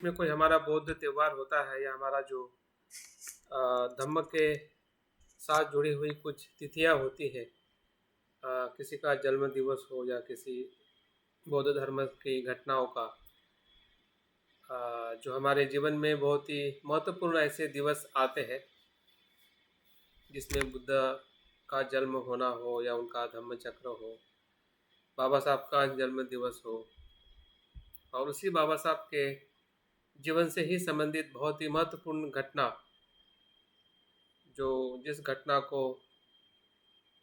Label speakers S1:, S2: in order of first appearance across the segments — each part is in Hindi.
S1: में कोई हमारा बौद्ध त्यौहार होता है या हमारा जो धम्म के साथ जुड़ी हुई कुछ तिथियां होती है, किसी का जन्म दिवस हो या किसी बौद्ध धर्म की घटनाओं का, जो हमारे जीवन में बहुत ही महत्वपूर्ण ऐसे दिवस आते हैं जिसमें बुद्ध का जन्म होना हो या उनका धम्म चक्र हो, बाबा साहब का जन्म दिवस हो और उसी बाबा साहब के जीवन से ही संबंधित बहुत ही महत्वपूर्ण घटना, जो जिस घटना को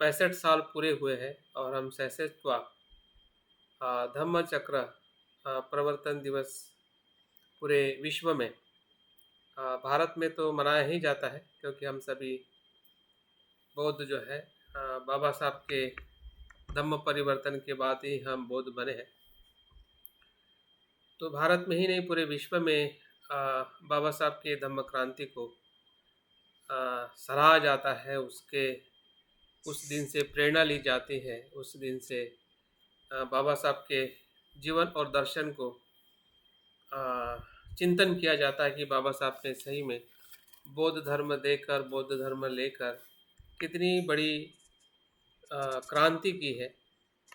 S1: 65 साल पूरे हुए हैं और हम 66वां धम्म चक्र प्रवर्तन दिवस पूरे विश्व में, भारत में तो मनाया ही जाता है क्योंकि हम सभी बौद्ध जो है, बाबा साहब के धम्म परिवर्तन के बाद ही हम बौद्ध बने हैं। तो भारत में ही नहीं पूरे विश्व में बाबा साहब के धम्म क्रांति को सराहा जाता है। उसके उस दिन से प्रेरणा ली जाती है, उस दिन से बाबा साहब के जीवन और दर्शन को चिंतन किया जाता है कि बाबा साहब ने सही में बौद्ध धर्म देकर, बौद्ध धर्म लेकर कितनी बड़ी क्रांति की है,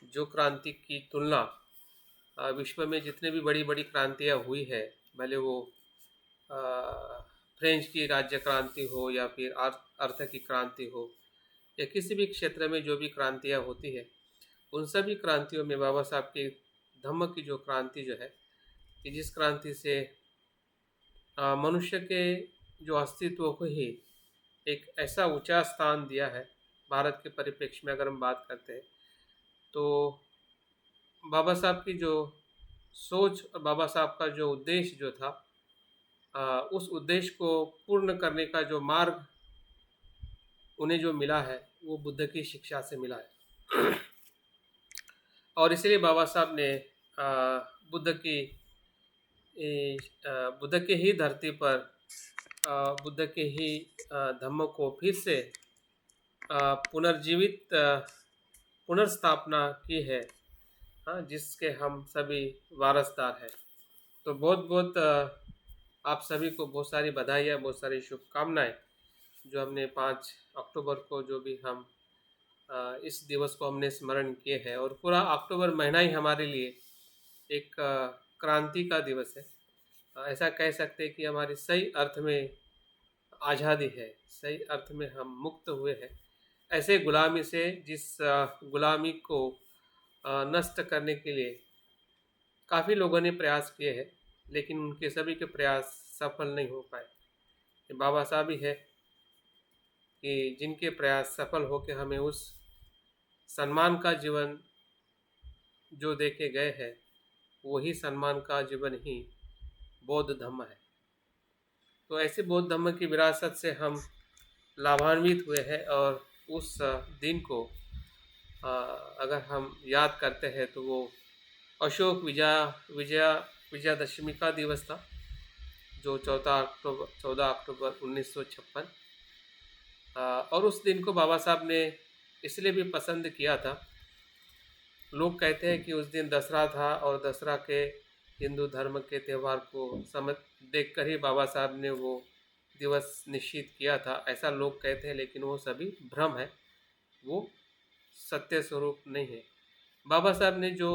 S1: जो क्रांति की तुलना विश्व में जितने भी बड़ी बड़ी क्रांतियाँ हुई है, भले वो फ्रेंच की राज्य क्रांति हो या फिर अर्थ की क्रांति हो या किसी भी क्षेत्र में जो भी क्रांतियाँ होती है, उन सभी क्रांतियों में बाबा साहब के धम्म की जो क्रांति जो है, कि जिस क्रांति से मनुष्य के जो अस्तित्व को ही एक ऐसा ऊंचा स्थान दिया है। भारत के परिप्रेक्ष्य में अगर हम बात करते हैं तो बाबा साहब की जो सोच और बाबा साहब का जो उद्देश्य जो था, उस उद्देश्य को पूर्ण करने का जो मार्ग उन्हें जो मिला है वो बुद्ध की शिक्षा से मिला है। और इसलिए बाबा साहब ने बुद्ध के ही धरती पर बुद्ध के ही धम्म को फिर से पुनर्जीवित पुनर्स्थापना की है, जिसके हम सभी वारसदार हैं। तो बहुत बहुत आप सभी को बहुत सारी बधाइयाँ, बहुत सारी शुभकामनाएं। जो हमने 5 अक्टूबर को जो भी हम इस दिवस को हमने स्मरण किए हैं, और पूरा अक्टूबर महीना ही हमारे लिए एक क्रांति का दिवस है। ऐसा कह सकते हैं कि हमारी सही अर्थ में आज़ादी है, सही अर्थ में हम मुक्त हुए हैं ऐसे गुलामी से, जिस गुलामी को नष्ट करने के लिए काफ़ी लोगों ने प्रयास किए हैं, लेकिन उनके सभी के प्रयास सफल नहीं हो पाए। ये बाबा साहब ही है कि जिनके प्रयास सफल होकर हमें उस सम्मान का जीवन जो दे के गए हैं, वही सम्मान का जीवन ही बौद्ध धम्म है। तो ऐसे बौद्ध धम्म की विरासत से हम लाभान्वित हुए हैं, और उस दिन को अगर हम याद करते हैं तो वो अशोक विजयादशमी का दिवस था, जो 14 अक्टूबर 1956। और उस दिन को बाबा साहब ने इसलिए भी पसंद किया था। लोग कहते हैं कि उस दिन दशहरा था और दशहरा के हिंदू धर्म के त्यौहार को समझ देखकर ही बाबा साहब ने वो दिवस निश्चित किया था, ऐसा लोग कहते हैं। लेकिन वो सभी भ्रम है, वो सत्य स्वरूप नहीं है। बाबा साहब ने जो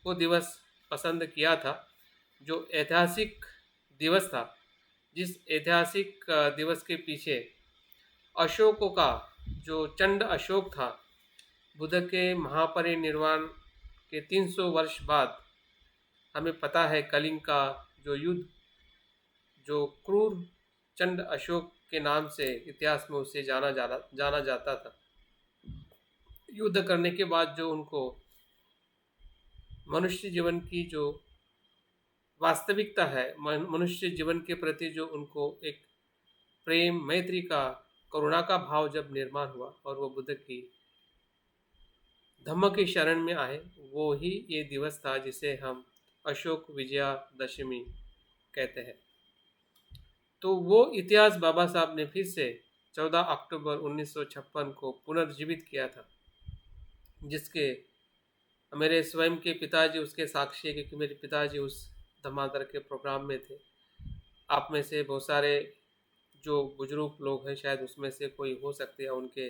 S1: वो दिवस पसंद किया था, जो ऐतिहासिक दिवस था, जिस ऐतिहासिक दिवस के पीछे अशोकों का जो चंड अशोक था, बुद्ध के महापरिनिर्वाण के 300 वर्ष बाद हमें पता है कलिंग का जो युद्ध, जो क्रूर चंड अशोक के नाम से इतिहास में उसे जाना जाता था। युद्ध करने के बाद जो उनको मनुष्य जीवन की जो वास्तविकता है, मनुष्य जीवन के प्रति जो उनको एक प्रेम, मैत्री का, करुणा का भाव जब निर्माण हुआ और वो बुद्ध की धम्म की शरण में आए, वो ही ये दिवस था जिसे हम अशोक विजयादशमी कहते हैं। तो वो इतिहास बाबा साहब ने फिर से 14 अक्टूबर 1956 को पुनर्जीवित किया था, जिसके मेरे स्वयं के पिताजी उसके साक्षी है, क्योंकि मेरे पिताजी उस धमाधर के प्रोग्राम में थे। आप में से बहुत सारे जो बुजुर्ग लोग हैं, शायद उसमें से कोई हो सकते हैं, उनके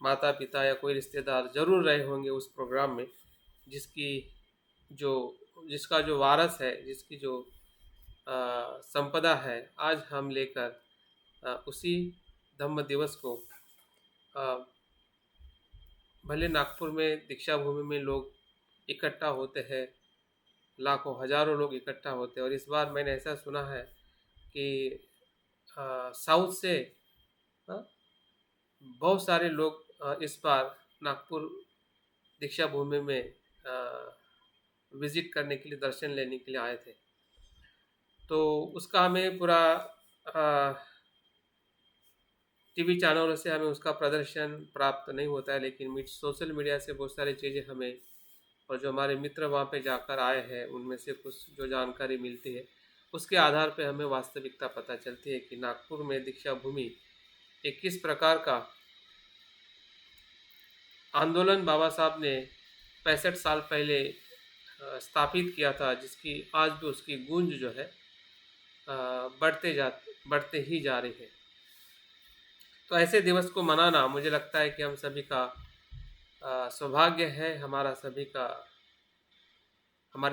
S1: माता पिता या कोई रिश्तेदार ज़रूर रहे होंगे उस प्रोग्राम में, जिसकी जो जिसका जो वारस है, जिसकी जो संपदा है, आज हम लेकर उसी धम्म दिवस को अ, भले नागपुर में दीक्षा भूमि में लोग इकट्ठा होते हैं, लाखों हजारों लोग इकट्ठा होते हैं, और इस बार मैंने ऐसा सुना है कि साउथ से अ, बहुत सारे लोग इस बार नागपुर दीक्षा भूमि में विजिट करने के लिए, दर्शन लेने के लिए आए थे। तो उसका हमें पूरा टीवी चैनलों से हमें उसका प्रदर्शन प्राप्त नहीं होता है, लेकिन सोशल मीडिया से बहुत सारी चीज़ें हमें, और जो हमारे मित्र वहाँ पे जाकर आए हैं उनमें से कुछ जो जानकारी मिलती है, उसके आधार पे हमें वास्तविकता पता चलती है कि नागपुर में दीक्षा भूमि एक किस प्रकार का आंदोलन बाबा साहब ने 65 साल पहले स्थापित किया था, जिसकी आज भी उसकी गूंज जो है बढ़ते ही जा रही है। तो ऐसे दिवस को मनाना मुझे लगता है कि हम सभी का सौभाग्य है, हमारे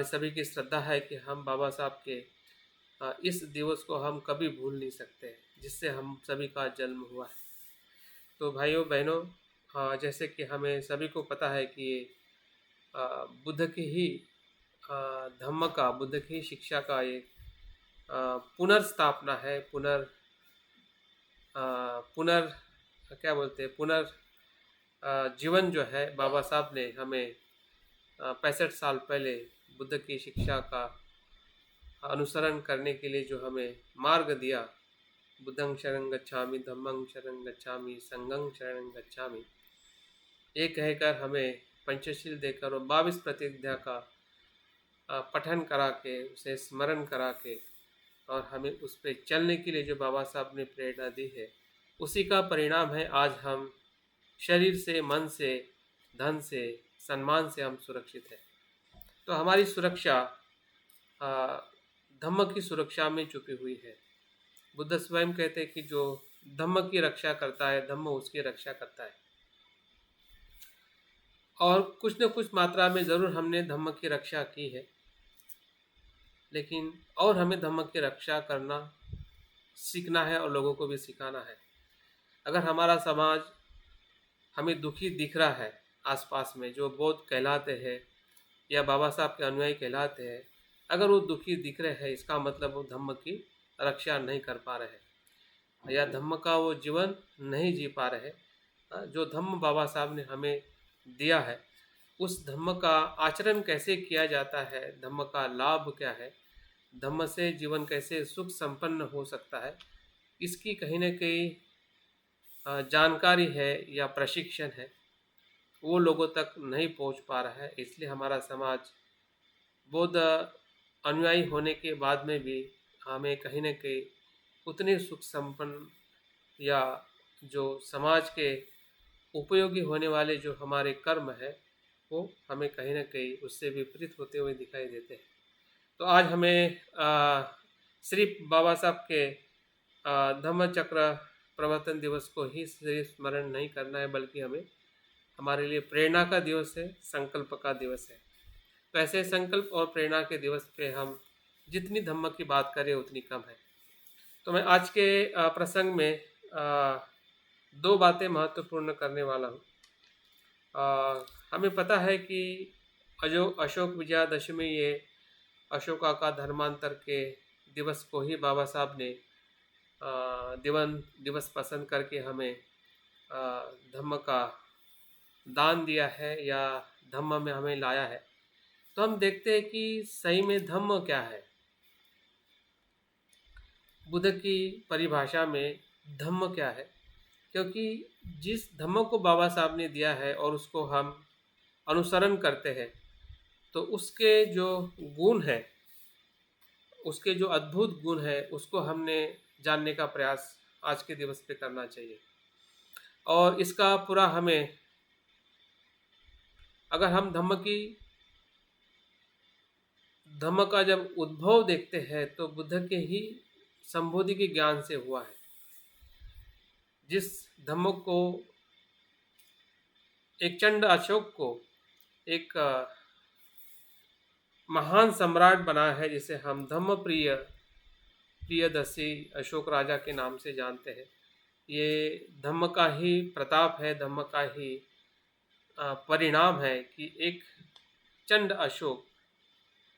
S1: सभी की श्रद्धा है कि हम बाबा साहब के इस दिवस को हम कभी भूल नहीं सकते, जिससे हम सभी का जन्म हुआ है। तो भाइयों बहनों, जैसे कि हमें सभी को पता है कि ये बुद्ध की ही बुद्ध की शिक्षा का ये पुनर्स्थापना है, पुनर क्या बोलते हैं, जीवन जो है बाबा साहब ने हमें 65 साल पहले बुद्ध की शिक्षा का अनुसरण करने के लिए जो हमें मार्ग दिया, बुद्धं शरणं गच्छामि, धम्मं शरणं गच्छामि, संघं शरणं गच्छामि, ये कहकर हमें पंचशील देकर और 22 प्रतिज्ञा का पठन करा के, उसे स्मरण करा के, और हमें उस पर चलने के लिए जो बाबा साहब ने प्रेरणा दी है, उसी का परिणाम है आज हम शरीर से, मन से, धन से, सम्मान से हम सुरक्षित हैं। तो हमारी सुरक्षा धम्म की सुरक्षा में छुपी हुई है। बुद्ध स्वयं कहते हैं कि जो धम्म की रक्षा करता है, धम्म उसकी रक्षा करता है। और कुछ न कुछ मात्रा में ज़रूर हमने धम्म की रक्षा की है, लेकिन और हमें धम्म की रक्षा करना सीखना है और लोगों को भी सिखाना है। अगर हमारा समाज हमें दुखी दिख रहा है, आसपास में जो बौद्ध कहलाते हैं या बाबा साहब के अनुयायी कहलाते हैं, अगर वो दुखी दिख रहे हैं, इसका मतलब वो धम्म की रक्षा नहीं कर पा रहे हैं या धम्म का वो जीवन नहीं जी पा रहे हैं। जो धम्म बाबा साहब ने हमें दिया है, उस धम्म का आचरण कैसे किया जाता है, धम्म का लाभ क्या है, धम्म से जीवन कैसे सुख संपन्न हो सकता है, इसकी कहीं न कहीं जानकारी है या प्रशिक्षण है, वो लोगों तक नहीं पहुंच पा रहा है। इसलिए हमारा समाज बौद्ध अनुयायी होने के बाद में भी हमें कहीं न कहीं उतने सुख संपन्न या जो समाज के उपयोगी होने वाले जो हमारे कर्म है, वो हमें कहीं न कहीं उससे विपरीत होते हुए दिखाई देते हैं। तो आज हमें सिर्फ बाबा साहब के धम्म चक्र प्रवर्तन दिवस को ही सिर्फ स्मरण नहीं करना है, बल्कि हमें हमारे लिए प्रेरणा का दिवस है, संकल्प का दिवस है। तो ऐसे संकल्प और प्रेरणा के दिवस पे हम जितनी धम्म की बात करें उतनी कम है। तो मैं आज के प्रसंग में दो बातें महत्वपूर्ण करने वाला हूँ। हमें पता है कि अशोक विजयादशमी, ये अशोका का धर्मांतर के दिवस को ही बाबा साहब ने दिवस पसंद करके हमें धम्म का दान दिया है या धम्म में हमें लाया है। तो हम देखते हैं कि सही में धम्म क्या है। बुद्ध की परिभाषा में धम्म क्या है, क्योंकि जिस धम्म को बाबा साहब ने दिया है और उसको हम अनुसरण करते हैं, तो उसके जो गुण है, उसके जो अद्भुत गुण है, उसको हमने जानने का प्रयास आज के दिवस पे करना चाहिए। और इसका पूरा हमें, अगर हम धम्म का जब उद्भव देखते हैं तो बुद्ध के ही संबोधि के ज्ञान से हुआ है। जिस धम्म को एक चंड अशोक को एक महान सम्राट बना है, जिसे हम धम्म प्रियदर्शी अशोक राजा के नाम से जानते हैं। ये धम्म का ही प्रताप है, धम्म का ही परिणाम है कि एक चंड अशोक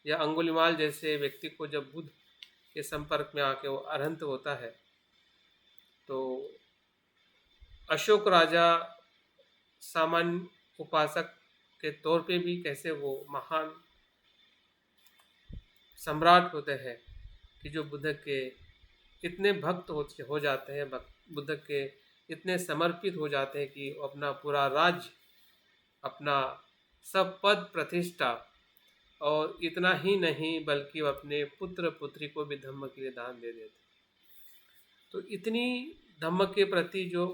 S1: या अंगुलिमाल जैसे व्यक्ति को जब बुद्ध के संपर्क में आके वो अरहंत होता है, तो अशोक राजा सामान्य उपासक के तौर पे भी कैसे वो महान सम्राट होते हैं कि जो बुद्ध के इतने भक्त हो जाते हैं, बुद्ध के इतने समर्पित हो जाते हैं कि अपना पूरा राज्य, अपना सब पद प्रतिष्ठा, और इतना ही नहीं बल्कि वो अपने पुत्र पुत्री को भी धम्म के लिए दान दे देते। तो इतनी धम्म के प्रति जो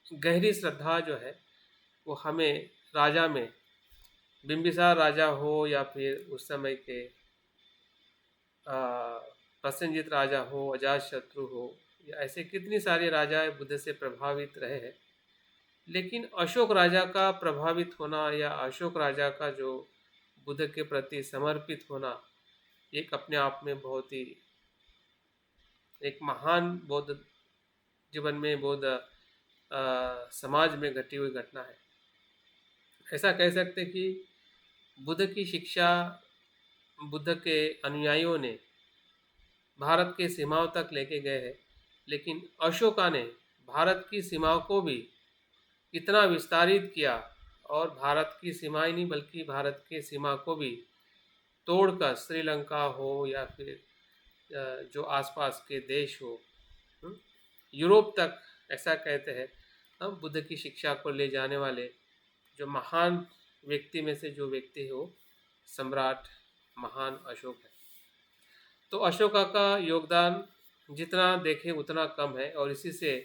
S1: गहरी श्रद्धा जो है वो हमें राजा में, बिंबिसार राजा हो या फिर उस समय के प्रसेनजीत राजा हो, अजातशत्रु हो, या ऐसे कितनी सारे राजा बुद्ध से प्रभावित रहे हैं। लेकिन अशोक राजा का प्रभावित होना या अशोक राजा का जो बुद्ध के प्रति समर्पित होना एक अपने आप में बहुत ही एक महान बौद्ध जीवन में, बौद्ध समाज में घटी हुई घटना है। ऐसा कह सकते कि बुद्ध की शिक्षा बुद्ध के अनुयायियों ने भारत के सीमाओं तक लेके गए हैं, लेकिन अशोका ने भारत की सीमाओं को भी इतना विस्तारित किया, और भारत की सीमाएं नहीं बल्कि भारत के सीमा को भी तोड़कर श्रीलंका हो या फिर जो आसपास के देश हो, यूरोप तक, ऐसा कहते हैं हम, बुद्ध की शिक्षा को ले जाने वाले जो महान व्यक्ति में से जो व्यक्ति है वो सम्राट महान अशोक है। तो अशोका का योगदान जितना देखें उतना कम है, और इसी से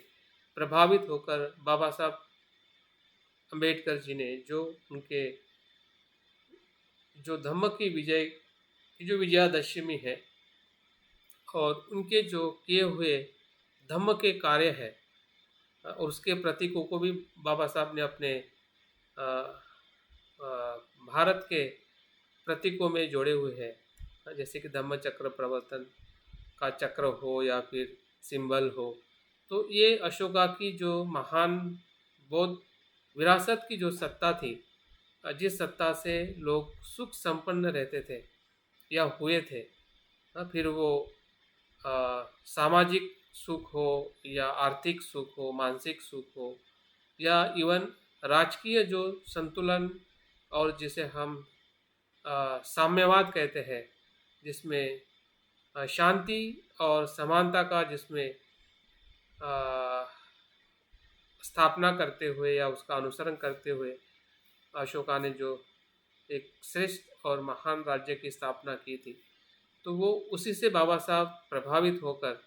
S1: प्रभावित होकर बाबा साहब अम्बेडकर जी ने जो उनके जो धम्म की विजय की जो विजयादशमी है और उनके जो किए हुए धम्म के कार्य है और उसके प्रतीकों को भी बाबा साहब ने अपने भारत के प्रतीकों में जोड़े हुए हैं। जैसे कि धम्म चक्र प्रवर्तन का चक्र हो या फिर सिंबल हो, तो ये अशोका की जो महान बौद्ध विरासत की जो सत्ता थी, जिस सत्ता से लोग सुख संपन्न रहते थे या हुए थे, फिर वो सामाजिक सुख हो या आर्थिक सुख हो, मानसिक सुख हो, या इवन राजकीय जो संतुलन और जिसे हम साम्यवाद कहते हैं, जिसमें शांति और समानता का जिसमें स्थापना करते हुए या उसका अनुसरण करते हुए अशोका ने जो एक श्रेष्ठ और महान राज्य की स्थापना की थी, तो वो उसी से बाबा साहब प्रभावित होकर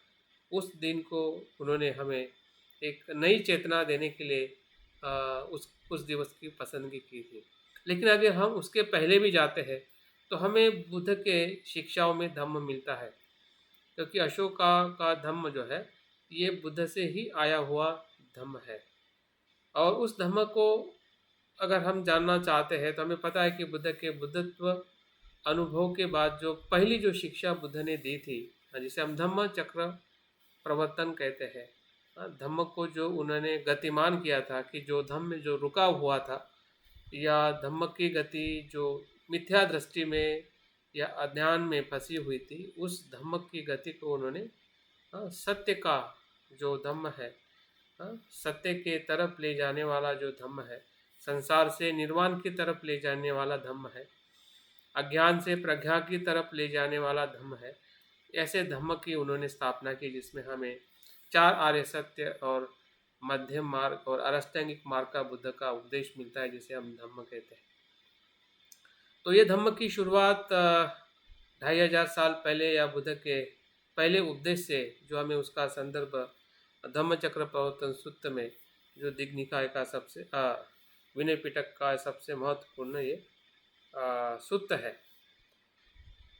S1: उस दिन को उन्होंने हमें एक नई चेतना देने के लिए उस दिवस की पसंदगी की थी। लेकिन अगर हम उसके पहले भी जाते हैं तो हमें बुद्ध के शिक्षाओं में धम्म मिलता है, क्योंकि अशोका का धम्म जो है ये बुद्ध से ही आया हुआ धम्म है। और उस धम्म को अगर हम जानना चाहते हैं तो हमें पता है कि बुद्ध के बुद्धत्व अनुभव के बाद जो पहली जो शिक्षा बुद्ध ने दी थी, जिसे हम धम्म चक्र प्रवर्तन कहते हैं, धम्म को जो उन्होंने गतिमान किया था कि जो धम्म जो रुका हुआ था या धम्म की गति जो मिथ्या दृष्टि में या अज्ञान में फंसी हुई थी, उस धम्म की गति को उन्होंने सत्य का जो धम्म है, सत्य के तरफ ले जाने वाला जो धम्म है, संसार से निर्वाण की तरफ ले जाने वाला धम्म है, अज्ञान से प्रज्ञा की तरफ ले जाने वाला धम्म है, ऐसे धम्म की उन्होंने स्थापना की जिसमें हमें 4 आर्य सत्य और मध्यम मार्ग और अष्टांगिक मार्ग का बुद्ध का उपदेश मिलता है, जिसे हम धम्म कहते हैं। तो ये धम्म की शुरुआत 2500 साल पहले या बुद्ध के पहले उपदेश से, जो हमें उसका संदर्भ धम्म चक्र प्रवर्तन सूत्र में जो दिग्निकाय का सबसे विनय पिटक का सबसे महत्वपूर्ण ये सूत्र है।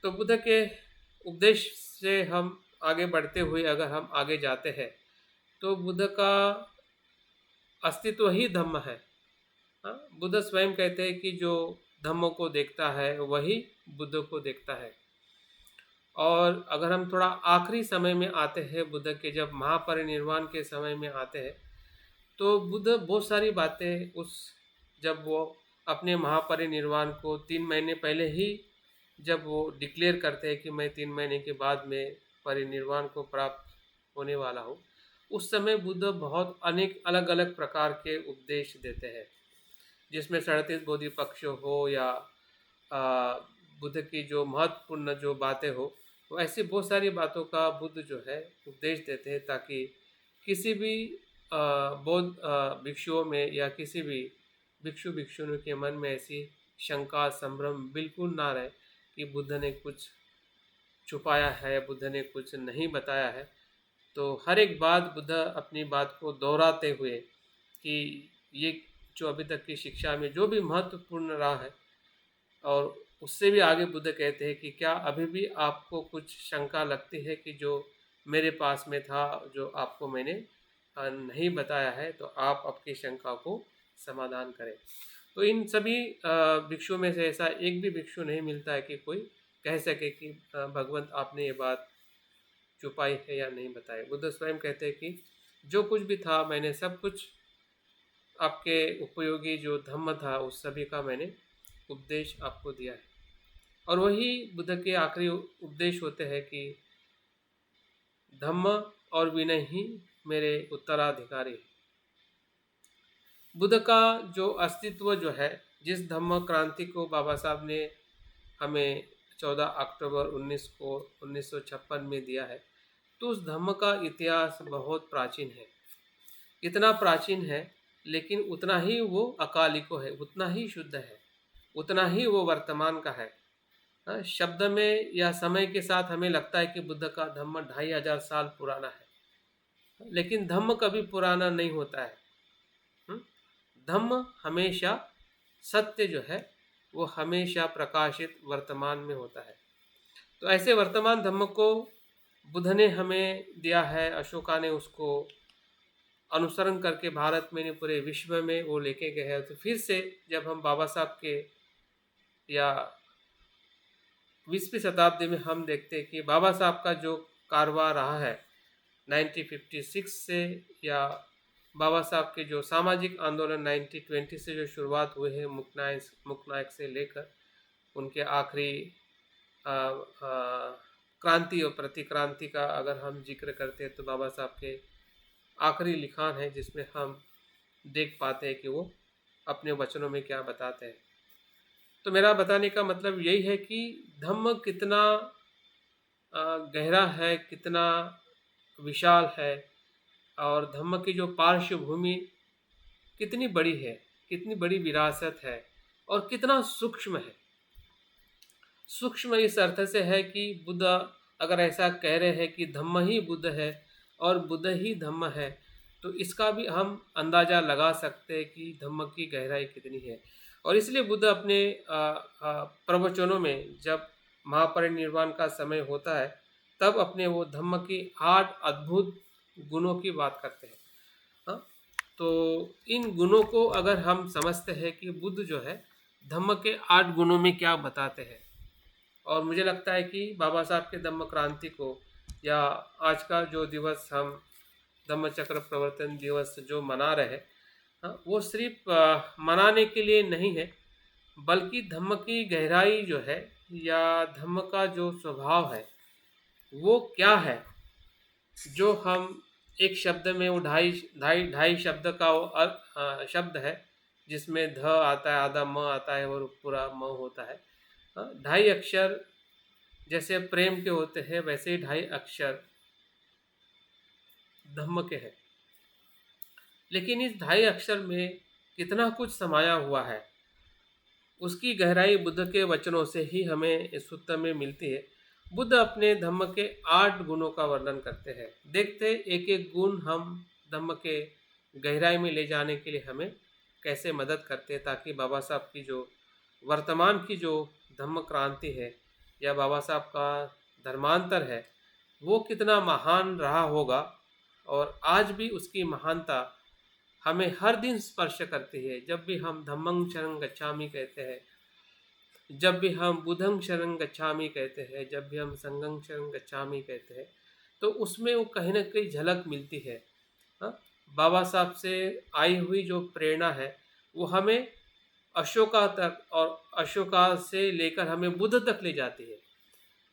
S1: तो बुद्ध के उपदेश से हम आगे बढ़ते हुए अगर हम आगे जाते हैं तो बुद्ध का अस्तित्व ही धम्म है। हाँ, बुद्ध स्वयं कहते हैं कि जो धम्म को देखता है वही बुद्ध को देखता है। और अगर हम थोड़ा आखिरी समय में आते हैं, बुद्ध के जब महापरिनिर्वाण के समय में आते हैं, तो बुद्ध बहुत सारी बातें जब वो अपने महापरिनिर्वाण को 3 महीने पहले ही जब वो डिक्लेयर करते हैं कि मैं 3 महीने के बाद में परिनिर्वाण को प्राप्त होने वाला हूँ, उस समय बुद्ध बहुत अनेक अलग अलग प्रकार के उपदेश देते हैं, जिसमें 37 बोधि पक्ष हो या बुद्ध की जो महत्वपूर्ण जो बातें हो, तो ऐसी बहुत सारी बातों का बुद्ध जो है उपदेश देते हैं, ताकि किसी भी बौद्ध भिक्षुओं में या किसी भी भिक्षुणी के मन में ऐसी शंका संभ्रम बिल्कुल ना रहे कि बुद्ध ने कुछ छुपाया है, बुद्ध ने कुछ नहीं बताया है। तो हर एक बात बुद्ध अपनी बात को दोहराते हुए कि ये जो अभी तक की शिक्षा में जो भी महत्वपूर्ण रहा है, और उससे भी आगे बुद्ध कहते हैं कि क्या अभी भी आपको कुछ शंका लगती है कि जो मेरे पास में था, जो आपको मैंने नहीं बताया है, तो आप आपकी शंका को समाधान करें। तो इन सभी भिक्षुओं में से ऐसा एक भी भिक्षु नहीं मिलता है कि कोई कह सके कि भगवंत आपने ये बात छुपाई है या नहीं बताई। बुद्ध स्वयं कहते हैं कि जो कुछ भी था मैंने सब कुछ आपके उपयोगी जो धम्म था उस सभी का मैंने उपदेश आपको दिया है। और वही बुद्ध के आखिरी उपदेश होते हैं कि धम्म और विनय ही मेरे उत्तराधिकारी है। बुद्ध का जो अस्तित्व जो है, जिस धम्म क्रांति को बाबा साहब ने हमें 14 अक्टूबर 1956 में दिया है, तो उस धम्म का इतिहास बहुत प्राचीन है। इतना प्राचीन है, लेकिन उतना ही वो अकालिको है, उतना ही शुद्ध है, उतना ही वो वर्तमान का है। शब्द में या समय के साथ हमें लगता है कि बुद्ध का धम्म 2500 साल पुराना है, लेकिन धम्म कभी पुराना नहीं होता है। धम्म हमेशा सत्य जो है वो हमेशा प्रकाशित वर्तमान में होता है। तो ऐसे वर्तमान धम्म को बुद्ध ने हमें दिया है, अशोका ने उसको अनुसरण करके भारत में नहीं पूरे विश्व में वो लेके गए हैं। तो फिर से जब हम बाबा साहब के या 20वीं शताब्दी में हम देखते हैं कि बाबा साहब का जो कारवा रहा है 1956 से, या बाबा साहब के जो सामाजिक आंदोलन 1920 से जो शुरुआत हुए हैं मुकनायक से लेकर उनके आखिरी क्रांति और प्रतिक्रांति का अगर हम जिक्र करते हैं, तो बाबा साहब के आखिरी लिखान है जिसमें हम देख पाते हैं कि वो अपने वचनों में क्या बताते हैं। तो मेरा बताने का मतलब यही है कि धम्म कितना गहरा है, कितना विशाल है, और धम्म की जो पार्श्वभूमि कितनी बड़ी है, कितनी बड़ी विरासत है, और कितना सूक्ष्म है। सूक्ष्म इस अर्थ से है कि बुद्ध अगर ऐसा कह रहे हैं कि धम्म ही बुद्ध है और बुद्ध ही धम्म है, तो इसका भी हम अंदाज़ा लगा सकते हैं कि धम्म की गहराई कितनी है। और इसलिए बुद्ध अपने प्रवचनों में जब महापरिनिर्वाण का समय होता है, तब अपने वो धम्म की 8 अद्भुत गुणों की बात करते हैं। हाँ, तो इन गुणों को अगर हम समझते हैं कि बुद्ध जो है धम्म के 8 गुणों में क्या बताते हैं, और मुझे लगता है कि बाबा साहब के धम्म क्रांति को या आज का जो दिवस हम धम्म चक्र प्रवर्तन दिवस जो मना रहे हैं, वो सिर्फ मनाने के लिए नहीं है, बल्कि धम्म की गहराई जो है या धम्म का जो स्वभाव है वो क्या है, जो हम एक शब्द में वो ढाई शब्द का वो शब्द है जिसमें ध आता है, आधा म आता है और पूरा म होता है। 2.5 अक्षर जैसे प्रेम के होते हैं, वैसे ही 2.5 अक्षर धम्म के हैं। लेकिन इस 2.5 अक्षर में कितना कुछ समाया हुआ है, उसकी गहराई बुद्ध के वचनों से ही हमें इस सूत्र में मिलती है। बुद्ध अपने धम्म के 8 गुणों का वर्णन करते हैं। देखते एक एक गुण हम धम्म के गहराई में ले जाने के लिए हमें कैसे मदद करते हैं, ताकि बाबा साहब की जो वर्तमान की जो धम्म क्रांति है या बाबा साहब का धर्मांतर है वो कितना महान रहा होगा, और आज भी उसकी महानता हमें हर दिन स्पर्श करती है। जब भी हम धम्मं शरणं गच्छामि कहते हैं, जब भी हम बुद्धं शरणं गच्छामि कहते हैं, जब भी हम संघं शरणं गच्छामि कहते हैं, तो उसमें वो कहीं ना कहीं झलक मिलती है। हाँ, बाबा साहब से आई हुई जो प्रेरणा है वो हमें अशोका तक और अशोका से लेकर हमें बुद्ध तक ले जाती है।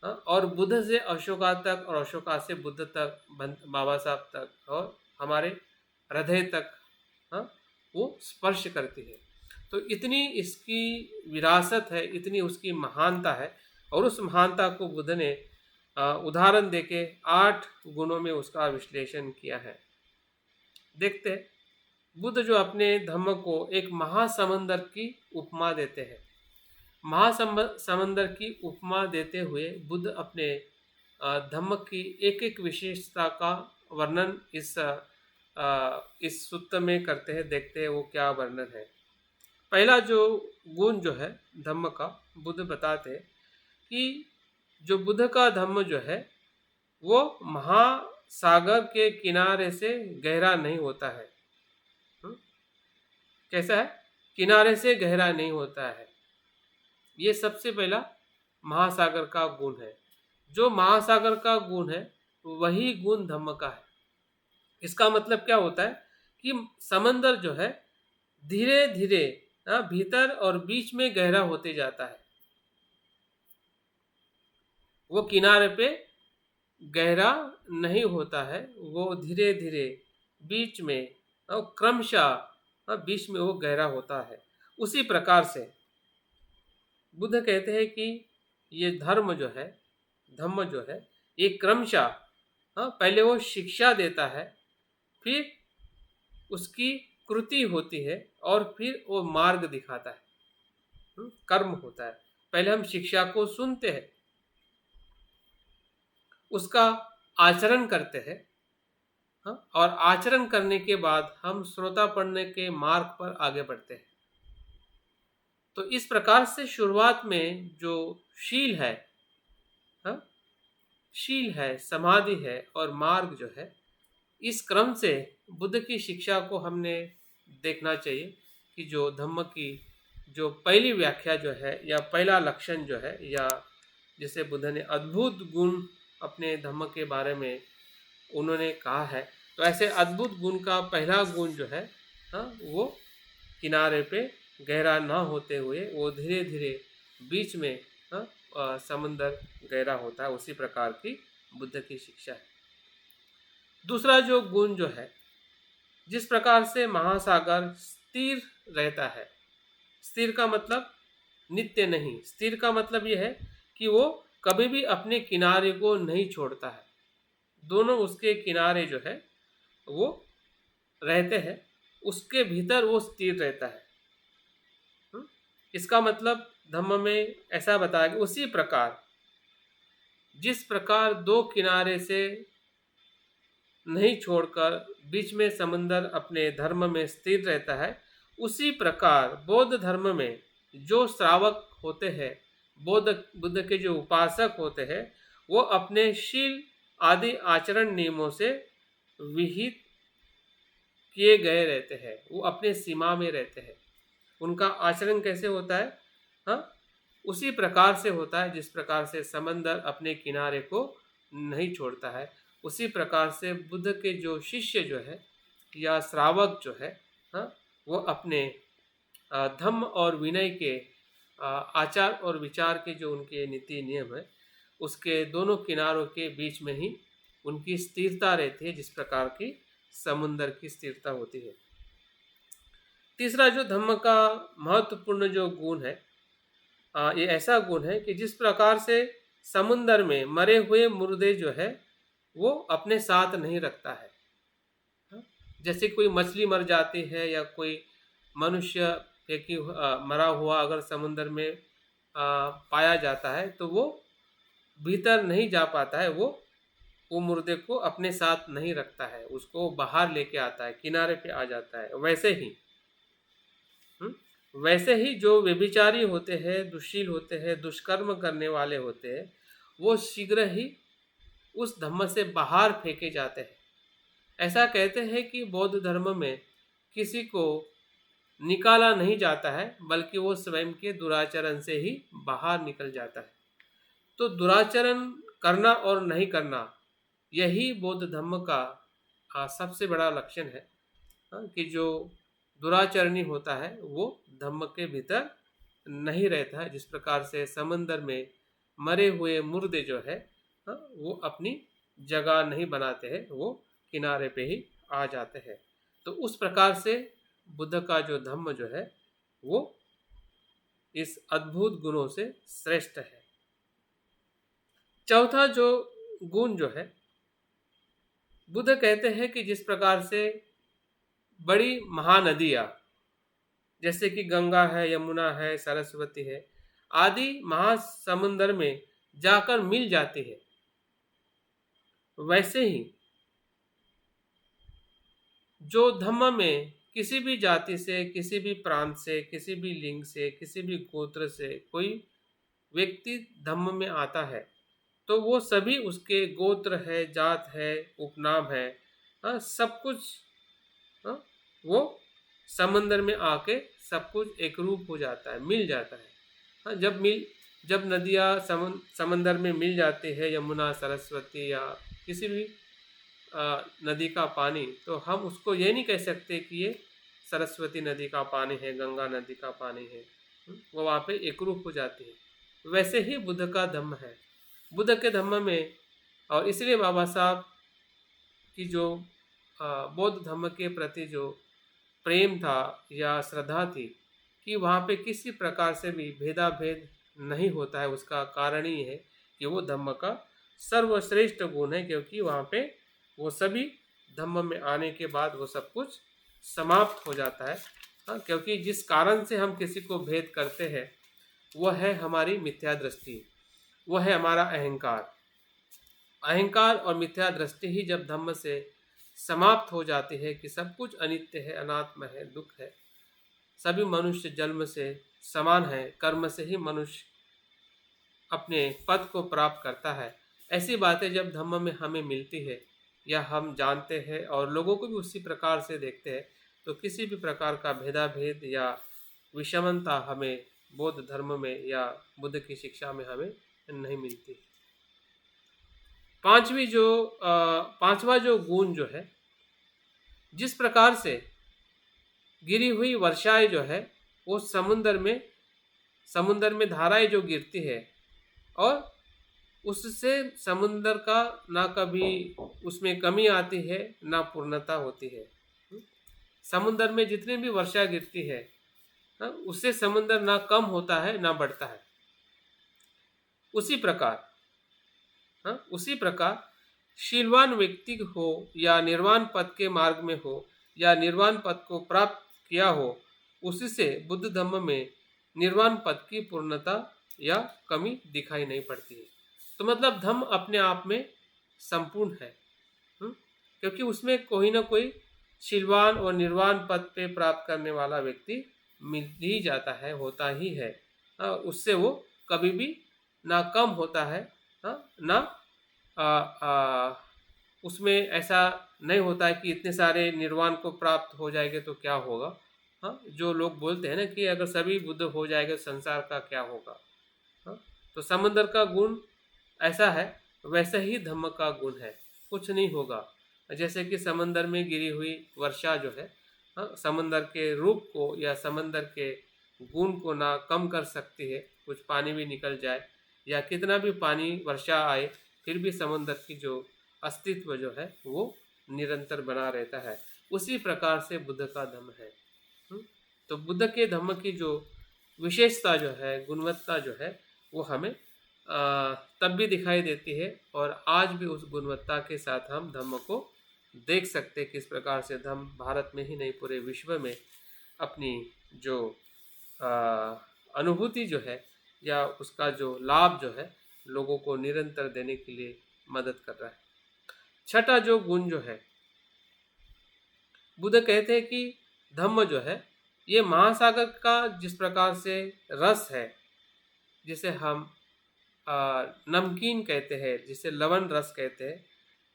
S1: हाँ, और बुद्ध से अशोका तक और अशोका से बुद्ध तक, बाबा साहब तक और हमारे हृदय तक, हाँ, वो स्पर्श करती है। तो इतनी इसकी विरासत है, इतनी उसकी महानता है, और उस महानता को बुद्ध ने उदाहरण देके 8 गुणों में उसका विश्लेषण किया है। देखते हैं बुद्ध जो अपने धम्म को एक महासमंदर की उपमा देते हैं। महासमंदर की उपमा देते हुए बुद्ध अपने धम्म की एक एक विशेषता का वर्णन इस सूत्र में करते हैं। देखते हैं वो क्या वर्णन है। पहला जो गुण जो है धम्म का, बुद्ध बताते हैं कि जो बुद्ध का धम्म जो है वो महासागर के किनारे से गहरा नहीं होता है। कैसा है? किनारे से गहरा नहीं होता है। ये सबसे पहला महासागर का गुण है। जो महासागर का गुण है वही गुण धम्म का है। इसका मतलब क्या होता है कि समंदर जो है धीरे धीरे भीतर और बीच में गहरा होते जाता है। वो किनारे पे गहरा नहीं होता है, वो धीरे धीरे बीच में और क्रमशः बीच में वो गहरा होता है। उसी प्रकार से बुद्ध कहते हैं कि ये धर्म जो है, धम्म जो है, ये क्रमशः पहले वो शिक्षा देता है, फिर उसकी कृति होती है, और फिर वो मार्ग दिखाता है, कर्म होता है। पहले हम शिक्षा को सुनते हैं, उसका आचरण करते हैं, और आचरण करने के बाद हम श्रोतापन्न के मार्ग पर आगे बढ़ते हैं। तो इस प्रकार से शुरुआत में जो शील है, शील है, समाधि है और मार्ग जो है, इस क्रम से बुद्ध की शिक्षा को हमने देखना चाहिए कि जो धम्म की जो पहली व्याख्या जो है या पहला लक्षण जो है, या जिसे बुद्ध ने अद्भुत गुण अपने धम्म के बारे में उन्होंने कहा है, तो ऐसे अद्भुत गुण का पहला गुण जो है वो किनारे पे गहरा ना होते हुए वो धीरे धीरे बीच में समंदर गहरा होता है। उसी प्रकार की बुद्ध की शिक्षा है। दूसरा जो गुण जो है, जिस प्रकार से महासागर स्थिर रहता है, स्थिर का मतलब नित्य नहीं, स्थिर का मतलब यह है कि वो कभी भी अपने किनारे को नहीं छोड़ता है। दोनों उसके किनारे जो है वो रहते हैं, उसके भीतर वो स्थिर रहता है। इसका मतलब धम्म में ऐसा बताया कि उसी प्रकार जिस प्रकार दो किनारे से नहीं छोड़कर बीच में समंदर अपने धर्म में स्थिर रहता है, उसी प्रकार बौद्ध धर्म में जो श्रावक होते हैं, बुद्ध के जो उपासक होते हैं, वो अपने शील आदि आचरण नियमों से विहित किए गए रहते हैं, वो अपने सीमा में रहते हैं। उनका आचरण कैसे होता है? उसी प्रकार से होता है जिस प्रकार से समंदर अपने किनारे को नहीं छोड़ता है। उसी प्रकार से बुद्ध के जो शिष्य जो है या श्रावक जो है, वो अपने धम्म और विनय के आचार और विचार के जो उनके नीति नियम है, उसके दोनों किनारों के बीच में ही उनकी स्थिरता रहती है, जिस प्रकार की समुंदर की स्थिरता होती है। तीसरा जो धम्म का महत्वपूर्ण जो गुण है, ये ऐसा गुण है कि जिस प्रकार से समुंदर में मरे हुए मुर्दे जो है वो अपने साथ नहीं रखता है। जैसे कोई मछली मर जाती है या कोई मनुष्य फेंकी मरा हुआ अगर समुंदर में पाया जाता है, तो वो भीतर नहीं जा पाता है, वो मुर्दे को अपने साथ नहीं रखता है, उसको बाहर लेके आता है, किनारे पे आ जाता है। वैसे ही वैसे ही जो व्यभिचारी होते हैं, दुशील होते हैं, दुष्कर्म करने वाले होते हैं, वो शीघ्र ही उस धम्म से बाहर फेंके जाते हैं। ऐसा कहते हैं कि बौद्ध धर्म में किसी को निकाला नहीं जाता है, बल्कि वो स्वयं के दुराचरण से ही बाहर निकल जाता है। तो दुराचरण करना और नहीं करना, यही बौद्ध धर्म का सबसे बड़ा लक्षण है। कि जो दुराचरणी होता है वो धम्म के भीतर नहीं रहता है। जिस प्रकार से समंदर में मरे हुए मुर्दे जो है, वो अपनी जगह नहीं बनाते हैं, वो किनारे पे ही आ जाते हैं। तो उस प्रकार से बुद्ध का जो धम्म जो है वो इस अद्भुत गुणों से श्रेष्ठ है। चौथा जो गुण जो है, बुद्ध कहते हैं कि जिस प्रकार से बड़ी महानदियाँ जैसे कि गंगा है, यमुना है, सरस्वती है आदि महासमुंदर में जाकर मिल जाती है, वैसे ही जो धम्म में किसी भी जाति से, किसी भी प्रांत से, किसी भी लिंग से, किसी भी गोत्र से कोई व्यक्ति धम्म में आता है, तो वो सभी उसके गोत्र है, जात है, उपनाम है, सब कुछ, हाँ, वो समंदर में आके सब कुछ एक रूप हो जाता है, मिल जाता है। हाँ, जब नदियाँ समंदर में मिल जाती है, यमुना, सरस्वती या किसी भी नदी का पानी, तो हम उसको ये नहीं कह सकते कि ये सरस्वती नदी का पानी है, गंगा नदी का पानी है। वो वहाँ पे एक रूप हो जाती है। वैसे ही बुद्ध का धम्म है। बुद्ध के धम्म में, और इसलिए बाबा साहब की जो बौद्ध धम्म के प्रति जो प्रेम था या श्रद्धा थी, कि वहाँ पे किसी प्रकार से भी भेदाभेद नहीं होता है, उसका कारण ही है कि वो धम्म का सर्वश्रेष्ठ गुण है, क्योंकि वहाँ पे वो सभी धम्म में आने के बाद वो सब कुछ समाप्त हो जाता है। हाँ, क्योंकि जिस कारण से हम किसी को भेद करते हैं वह है हमारी मिथ्या दृष्टि, वह है हमारा अहंकार। अहंकार और मिथ्या दृष्टि ही जब धम्म से समाप्त हो जाती है कि सब कुछ अनित्य है, अनात्म है, दुख है, सभी मनुष्य जन्म से समान है, कर्म से ही मनुष्य अपने पद को प्राप्त करता है, ऐसी बातें जब धम्म में हमें मिलती है या हम जानते हैं और लोगों को भी उसी प्रकार से देखते हैं, तो किसी भी प्रकार का भेदाभेद या विषमता हमें बौद्ध धर्म में या बुद्ध की शिक्षा में हमें नहीं मिलती। पांचवा जो गुण जो है, जिस प्रकार से गिरी हुई वर्षाएं जो है वो समुंदर में धाराएं जो गिरती है और उससे समुंदर का ना कभी उसमें कमी आती है ना पूर्णता होती है। समुंदर में जितनी भी वर्षा गिरती है, उससे समुंदर ना कम होता है ना बढ़ता है। उसी प्रकार शीलवान व्यक्ति हो या निर्वाण पद के मार्ग में हो या निर्वाण पद को प्राप्त किया हो, उसी से बुद्ध धम्म में निर्वाण पद की पूर्णता या कमी दिखाई नहीं पड़ती है। तो मतलब धम्म अपने आप में संपूर्ण है, क्योंकि उसमें कोई ना कोई शीलवान और निर्वाण पद पे प्राप्त करने वाला व्यक्ति मिल ही जाता है, होता ही है। उससे वो कभी भी ना कम होता है, ना उसमें ऐसा नहीं होता है कि इतने सारे निर्वाण को प्राप्त हो जाएंगे तो क्या होगा। जो लोग बोलते हैं ना कि अगर सभी बुद्ध हो जाएंगे तो संसार का क्या होगा। तो समंदर का गुण ऐसा है, वैसे ही धम्म का गुण है, कुछ नहीं होगा। जैसे कि समंदर में गिरी हुई वर्षा जो है, समंदर के रूप को या समंदर के गुण को ना कम कर सकती है, कुछ पानी भी निकल जाए या कितना भी पानी वर्षा आए, फिर भी समंदर की जो अस्तित्व जो है वो निरंतर बना रहता है। उसी प्रकार से बुद्ध का धम्म है। तो बुद्ध के धम्म की जो विशेषता जो है, गुणवत्ता जो है, वो हमें तब भी दिखाई देती है और आज भी उस गुणवत्ता के साथ हम धम्म को देख सकते, किस प्रकार से धम्म भारत में ही नहीं पूरे विश्व में अपनी जो अनुभूति जो है या उसका जो लाभ जो है लोगों को निरंतर देने के लिए मदद कर रहा है। छठा जो गुण जो है, बुद्ध कहते हैं कि धम्म जो है ये महासागर का जिस प्रकार से रस है, जिसे हम नमकीन कहते हैं, जिसे लवण रस कहते हैं,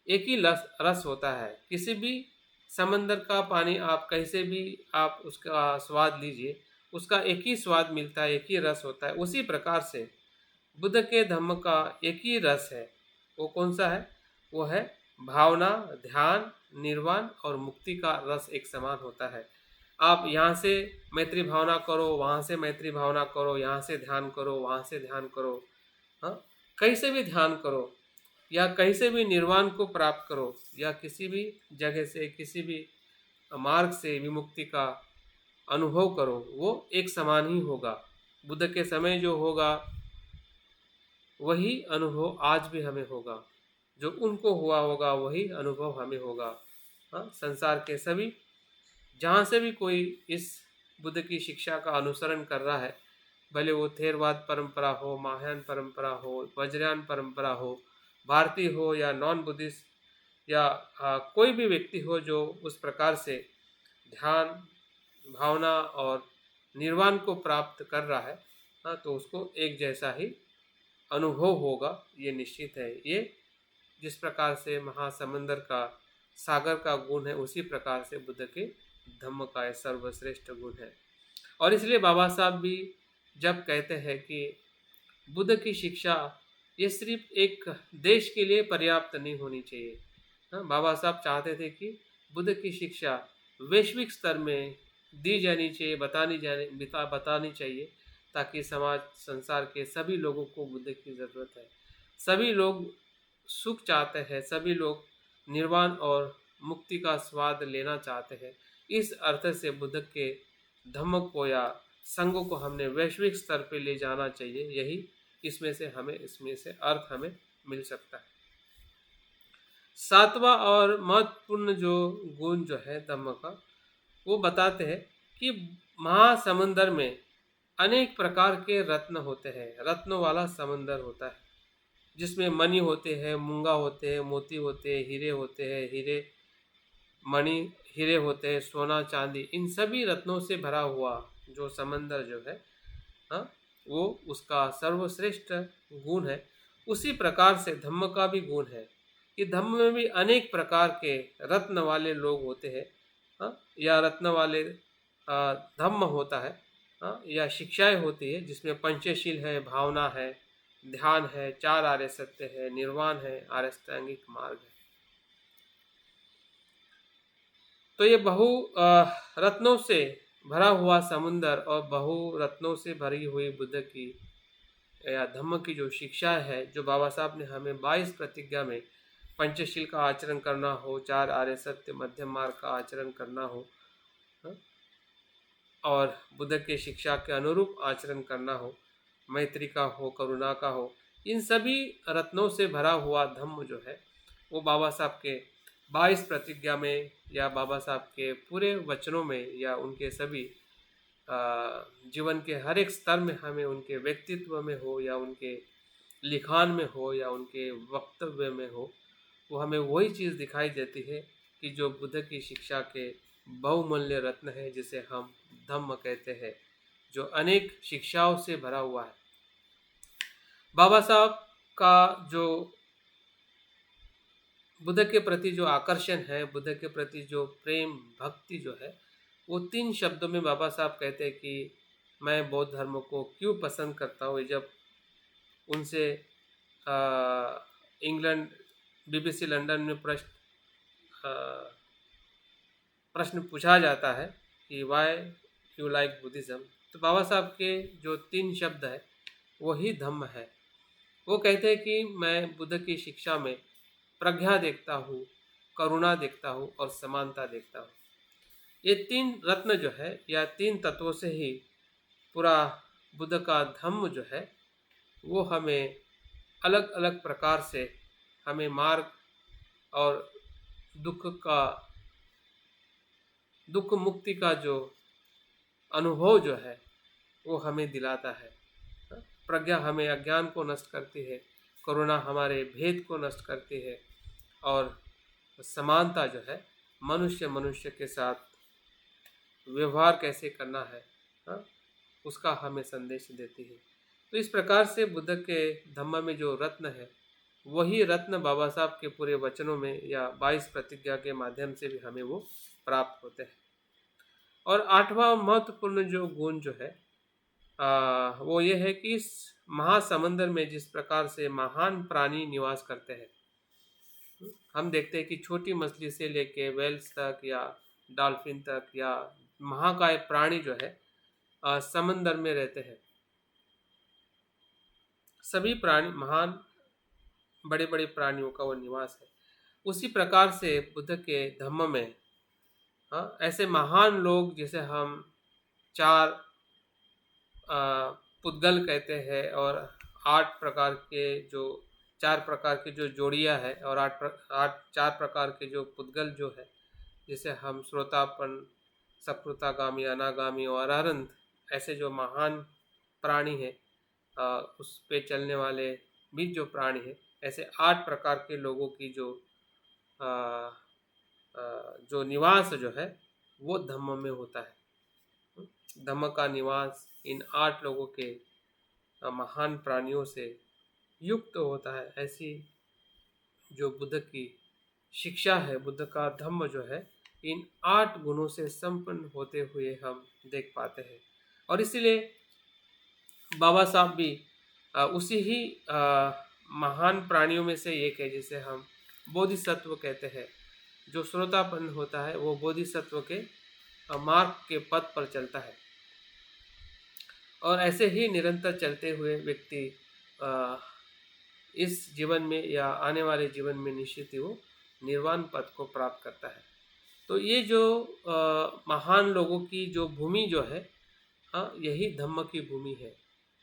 S1: एक ही रस रस होता है। किसी भी समंदर का पानी आप कैसे भी आप उसका स्वाद लीजिए, उसका एक ही स्वाद मिलता है, एक ही रस होता है। उसी प्रकार से बुद्ध के धम्म का एक ही रस है। वो कौन सा है? वो है भावना, ध्यान, निर्वाण और मुक्ति का रस एक समान होता है। आप यहाँ से मैत्री भावना करो, वहाँ से मैत्री भावना करो, यहाँ से ध्यान करो, वहाँ से ध्यान करो, हाँ, कहीं से भी ध्यान करो या कहीं से भी निर्वाण को प्राप्त करो या किसी भी जगह से, किसी भी मार्ग से विमुक्ति का अनुभव करो, वो एक समान ही होगा। बुद्ध के समय जो होगा वही अनुभव आज भी हमें होगा, जो उनको हुआ होगा वही अनुभव हमें होगा। हाँ, संसार के सभी जहाँ से भी कोई इस बुद्ध की शिक्षा का अनुसरण कर रहा है, भले वो थेरवाद परंपरा हो, महायान परंपरा हो, वज्रयान परंपरा हो, भारतीय हो या नॉन बुद्धिस्ट या कोई भी व्यक्ति हो जो उस प्रकार से ध्यान, भावना और निर्वाण को प्राप्त कर रहा है, हाँ, तो उसको एक जैसा ही अनुभव होगा, ये निश्चित है। ये जिस प्रकार से महासमुंदर का सागर का गुण है, उसी प्रकार से बुद्ध के धम्म का सर्वश्रेष्ठ गुण है। और इसलिए बाबा साहब भी जब कहते हैं कि बुद्ध की शिक्षा ये सिर्फ एक देश के लिए पर्याप्त नहीं होनी चाहिए, हाँ, बाबा साहब चाहते थे कि बुद्ध की शिक्षा वैश्विक स्तर में दी जानी चाहिए, बतानी चाहिए, ताकि समाज संसार के सभी लोगों को बुद्ध की ज़रूरत है। सभी लोग सुख चाहते हैं, सभी लोग निर्वाण और मुक्ति का स्वाद लेना चाहते हैं। इस अर्थ से बुद्ध के धम्म को या संघ को हमने वैश्विक स्तर पे ले जाना चाहिए। यही इसमें से अर्थ हमें मिल सकता है। सातवां और महत्वपूर्ण जो गुण जो है धम्म का, वो बताते हैं कि महासमुंदर में अनेक प्रकार के रत्न होते हैं। रत्नों वाला समंदर होता है जिसमें मणि होते हैं, मूंगा होते हैं, मोती होते हैं, हीरे होते हैं, मणि हीरे होते हैं, सोना चांदी, इन सभी रत्नों से भरा हुआ जो समंदर जो है, हाँ, वो उसका सर्वश्रेष्ठ गुण है। उसी प्रकार से धम्म का भी गुण है कि धम्म में भी अनेक प्रकार के रत्न वाले लोग होते हैं, हाँ, या रत्न वाले धम्म होता है, हाँ, या शिक्षाएं होती है जिसमें पंचशील है, भावना है, ध्यान है, चार आर्य सत्य है, निर्वाण है, आर्यष्टांगिक मार्ग है। तो ये बहु रत्नों से भरा हुआ समुंदर और बहु रत्नों से भरी हुई बुद्ध की या धम्म की जो शिक्षा है, जो बाबा साहब ने हमें 22 प्रतिज्ञा में पंचशील का आचरण करना हो, चार आर्य सत्य, मध्यम मार्ग का आचरण करना हो, और बुद्ध के शिक्षा के अनुरूप आचरण करना हो, मैत्री का हो, करुणा का हो, इन सभी रत्नों से भरा हुआ धम्म जो है वो बाबा साहब के 22 प्रतिज्ञा में या बाबा साहब के पूरे वचनों में या उनके सभी जीवन के हर एक स्तर में हमें उनके व्यक्तित्व में हो या उनके लिखान में हो या उनके वक्तव्य में हो, वो हमें वही चीज़ दिखाई देती है कि जो बुद्ध की शिक्षा के बहुमूल्य रत्न है, जिसे हम धम्म कहते हैं, जो अनेक शिक्षाओं से भरा हुआ है। बाबा साहब का जो बुद्ध के प्रति जो आकर्षण है, बुद्ध के प्रति जो प्रेम भक्ति जो है, वो 3 शब्दों में बाबा साहब कहते हैं कि मैं बौद्ध धर्म को क्यों पसंद करता हूँ। जब उनसे इंग्लैंड BBC लंदन में प्रश्न पूछा जाता है कि वाई यू लाइक बुद्धिज़्म, तो बाबा साहब के जो 3 शब्द है वही धम्म है। वो कहते हैं कि मैं बुद्ध की शिक्षा में प्रज्ञा देखता हूँ, करुणा देखता हूँ और समानता देखता हूँ। ये 3 रत्न जो है या 3 तत्वों से ही पूरा बुद्ध का धम्म जो है वो हमें अलग अलग प्रकार से हमें मार्ग और दुख मुक्ति का जो अनुभव जो है वो हमें दिलाता है। प्रज्ञा हमें अज्ञान को नष्ट करती है, करुणा हमारे भेद को नष्ट करती है और समानता जो है मनुष्य के साथ व्यवहार कैसे करना है, हाँ, उसका हमें संदेश देती है। तो इस प्रकार से बुद्ध के धम्म में जो रत्न है, वही रत्न बाबा साहब के पूरे वचनों में या 22 प्रतिज्ञा के माध्यम से भी हमें वो प्राप्त होते हैं। और आठवां महत्वपूर्ण जो गुण जो है वो ये है कि इस महासमुंदर में जिस प्रकार से महान प्राणी निवास करते हैं, हम देखते हैं कि छोटी मछली से लेके वेल्स तक या डॉल्फिन तक या महाकाय प्राणी जो है समंदर में रहते हैं। सभी प्राणी महान बड़े बड़े प्राणियों का वो निवास है। उसी प्रकार से बुद्ध के धम्म में ऐसे महान लोग जिसे हम चार पुद्गल कहते हैं, और 8 प्रकार के जो 4 प्रकार की जो जोड़ियां है, और 4 प्रकार के जो पुद्गल जो है, जिसे हम श्रोतापन, सकृतागामी, अनागामी और अरहंत, ऐसे जो महान प्राणी है, उस पे चलने वाले भी जो प्राणी है, ऐसे 8 प्रकार के लोगों की आ, जो निवास जो है वो धम्म में होता है। धम्म का निवास इन 8 लोगों के महान प्राणियों से युक्त होता है। ऐसी जो बुद्ध की शिक्षा है, बुद्ध का धम्म जो है, इन 8 गुणों से संपन्न होते हुए हम देख पाते हैं। और इसीलिए बाबा साहब भी उसी ही महान प्राणियों में से एक है, जिसे हम बोधिसत्व कहते हैं। जो श्रोतापन्न होता है वो बोधिसत्व के मार्ग के पथ पर चलता है, और ऐसे ही निरंतर चलते हुए व्यक्ति इस जीवन में या आने वाले जीवन में निश्चित ही वो निर्वाण पद को प्राप्त करता है। तो ये जो महान लोगों की जो भूमि जो है, यही धम्म की भूमि है।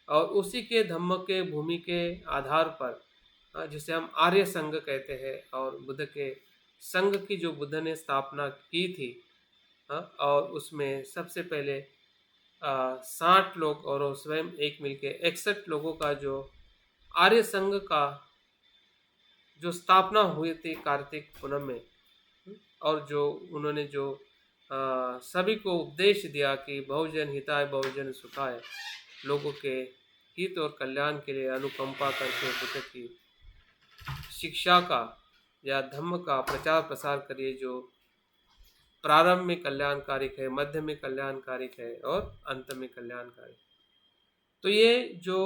S1: और उसी के धम्म के भूमि के आधार पर जिसे हम आर्य संघ कहते हैं, और बुद्ध के संघ की जो बुद्ध ने स्थापना की थी, और उसमें सबसे पहले 60 लोग और वो स्वयं एक मिलके 61 लोगों का जो आर्य संघ का जो स्थापना हुई थी कार्तिक पूनम में, और जो उन्होंने जो सभी को उपदेश दिया कि बहुजन हिताय बहुजन सुखाय, लोगों के हित और कल्याण के लिए अनुकंपा करके बुद्ध की शिक्षा का या धम्म का प्रचार प्रसार करिए, जो प्रारंभ में कल्याणकारिक है, मध्य में कल्याणकारिक है और अंत में कल्याणकारिक। तो ये जो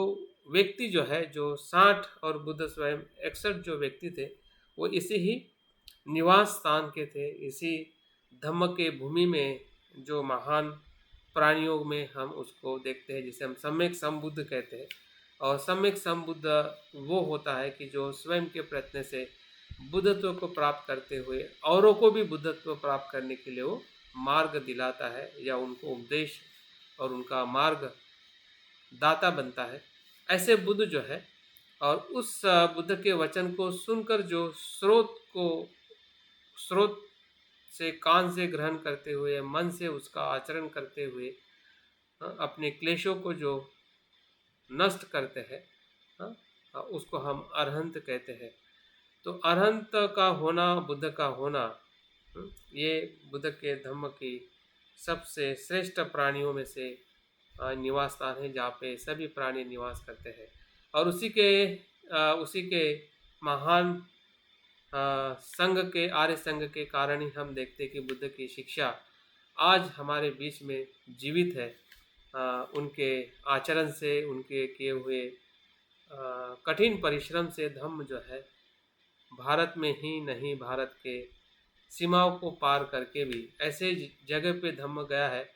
S1: व्यक्ति जो है, जो 60 और बुद्ध स्वयं 61 जो व्यक्ति थे, वो इसी ही निवास स्थान के थे। इसी धम्म के भूमि में जो महान प्राणियों में हम उसको देखते हैं, जिसे हम सम्यक संबुद्ध कहते हैं। और सम्यक संबुद्ध वो होता है कि जो स्वयं के प्रयत्न से बुद्धत्व को प्राप्त करते हुए औरों को भी बुद्धत्व प्राप्त करने के लिए वो मार्ग दिलाता है, या उनको उपदेश और उनका मार्ग दाता बनता है। ऐसे बुद्ध जो है, और उस बुद्ध के वचन को सुनकर जो स्रोत से कान से ग्रहण करते हुए, मन से उसका आचरण करते हुए अपने क्लेशों को जो नष्ट करते हैं, उसको हम अरहंत कहते हैं। तो अरहंत का होना, बुद्ध का होना, ये बुद्ध के धम्म की सबसे श्रेष्ठ प्राणियों में से निवास स्थान है, जहाँ पे सभी प्राणी निवास करते हैं। और उसी के महान संघ के, आर्य संघ के कारण ही हम देखते हैं कि बुद्ध की शिक्षा आज हमारे बीच में जीवित है। उनके आचरण से, उनके किए हुए कठिन परिश्रम से धम्म जो है भारत में ही नहीं, भारत के सीमाओं को पार करके भी ऐसे जगह पे धम्म गया है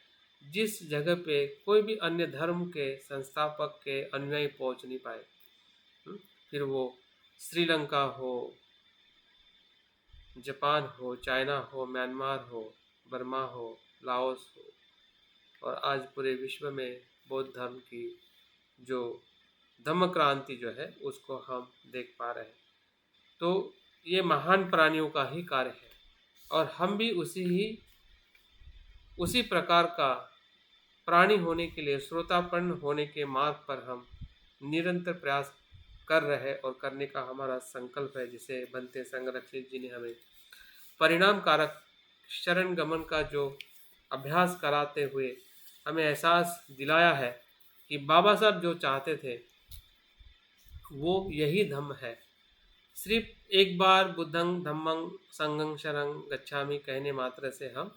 S1: जिस जगह पे कोई भी अन्य धर्म के संस्थापक के अनुयायी पहुंच नहीं पाए। फिर वो श्रीलंका हो, जापान हो, चाइना हो, म्यांमार हो, बर्मा हो, लाओस हो, और आज पूरे विश्व में बौद्ध धर्म की जो धम्म क्रांति जो है उसको हम देख पा रहे हैं। तो ये महान प्राणियों का ही कार्य है, और हम भी उसी प्रकार का प्राणी होने के लिए, श्रोतापन्न होने के मार्ग पर हम निरंतर प्रयास कर रहे हैं, और करने का हमारा संकल्प है, जिसे बनते संग रक्षित जी ने हमें परिणाम कारक शरण गमन का जो अभ्यास कराते हुए हमें एहसास दिलाया है कि बाबा साहब जो चाहते थे वो यही धम्म है। सिर्फ एक बार बुद्धं धम्मं संघं शरणं गच्छामि कहने मात्र से हम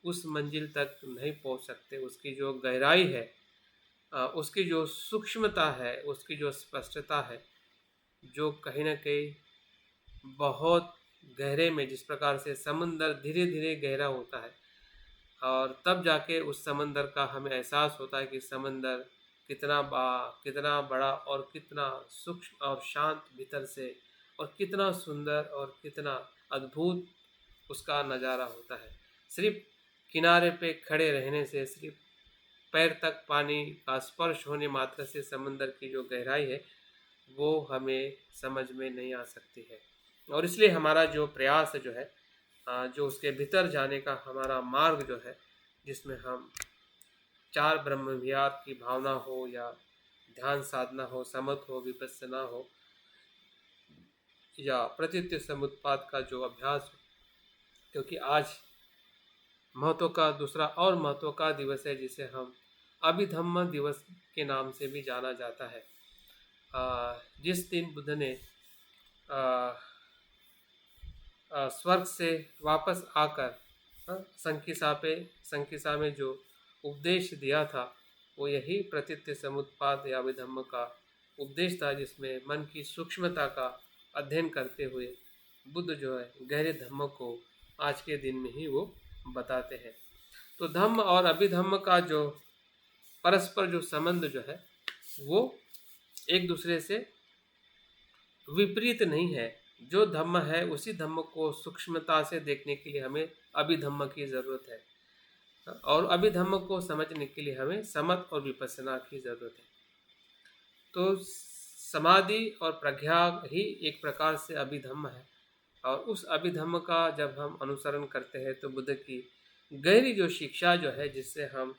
S1: उस मंजिल तक नहीं पहुंच सकते। उसकी जो गहराई है, उसकी जो सूक्ष्मता है, उसकी जो स्पष्टता है, जो कहीं ना कहीं बहुत गहरे में, जिस प्रकार से समुंदर धीरे धीरे गहरा होता है और तब जाके उस समंदर का हमें एहसास होता है कि समंदर कितना बड़ा और कितना सूक्ष्म और शांत भीतर से, और कितना सुंदर और कितना अद्भुत उसका नज़ारा होता है। सिर्फ किनारे पे खड़े रहने से, सिर्फ पैर तक पानी का स्पर्श होने मात्र से समंदर की जो गहराई है वो हमें समझ में नहीं आ सकती है। और इसलिए हमारा जो प्रयास जो है, जो उसके भीतर जाने का हमारा मार्ग जो है, जिसमें हम चार ब्रह्म विहार की भावना हो या ध्यान साधना हो, समत हो, विपස්සना हो या प्रतीत्य समुत्पाद का जो अभ्यास हो, क्योंकि आज महत्व का दूसरा और महत्व का दिवस है जिसे हम अभिधम्म दिवस के नाम से भी जाना जाता है। जिस दिन बुद्ध ने स्वर्ग से वापस आकर संकिसा में जो उपदेश दिया था वो यही प्रतीत्य समुत्पाद या अभिधम्म का उपदेश था, जिसमें मन की सूक्ष्मता का अध्ययन करते हुए बुद्ध जो है गहरे धम्म को आज के दिन में ही वो बताते हैं। तो धम्म और अभिधम्म का जो परस्पर जो संबंध जो है वो एक दूसरे से विपरीत नहीं है। जो धम्म है उसी धम्म को सूक्ष्मता से देखने के लिए हमें अभिधम्म की ज़रूरत है, और अभिधम्म को समझने के लिए हमें समत और विपස්සना की ज़रूरत है। तो समाधि और प्रज्ञा ही एक प्रकार से अभिधम्म है, और उस अभिधम्म का जब हम अनुसरण करते हैं तो बुद्ध की गहरी जो शिक्षा जो है, जिससे हम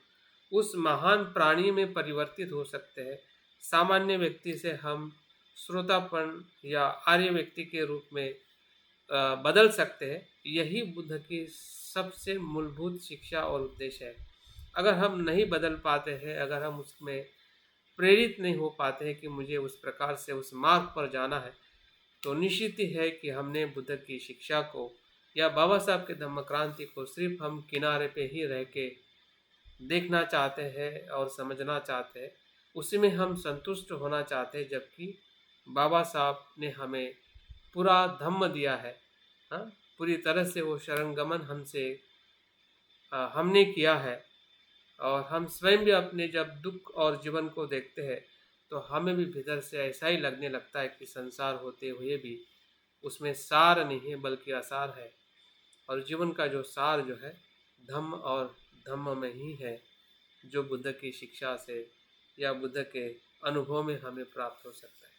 S1: उस महान प्राणी में परिवर्तित हो सकते हैं, सामान्य व्यक्ति से हम श्रोतापन या आर्य व्यक्ति के रूप में बदल सकते हैं, यही बुद्ध की सबसे मूलभूत शिक्षा और उद्देश्य है। अगर हम नहीं बदल पाते हैं, अगर हम उसमें प्रेरित नहीं हो पाते हैं कि मुझे उस प्रकार से उस मार्ग पर जाना है, तो निश्चित ही है कि हमने बुद्ध की शिक्षा को या बाबा साहब के धम्म क्रांति को सिर्फ हम किनारे पे ही रह के देखना चाहते हैं और समझना चाहते हैं, उसी में हम संतुष्ट होना चाहते हैं, जबकि बाबा साहब ने हमें पूरा धम्म दिया है। हाँ, पूरी तरह से वो शरणगमन हमने किया है, और हम स्वयं भी अपने जब दुख और जीवन को देखते हैं तो हमें भी भीतर से ऐसा ही लगने लगता है कि संसार होते हुए भी उसमें सार नहीं है बल्कि असार है, और जीवन का जो सार जो है धम्म और धम्म में ही है, जो बुद्ध की शिक्षा से या बुद्ध के अनुभव में हमें प्राप्त हो सकता है।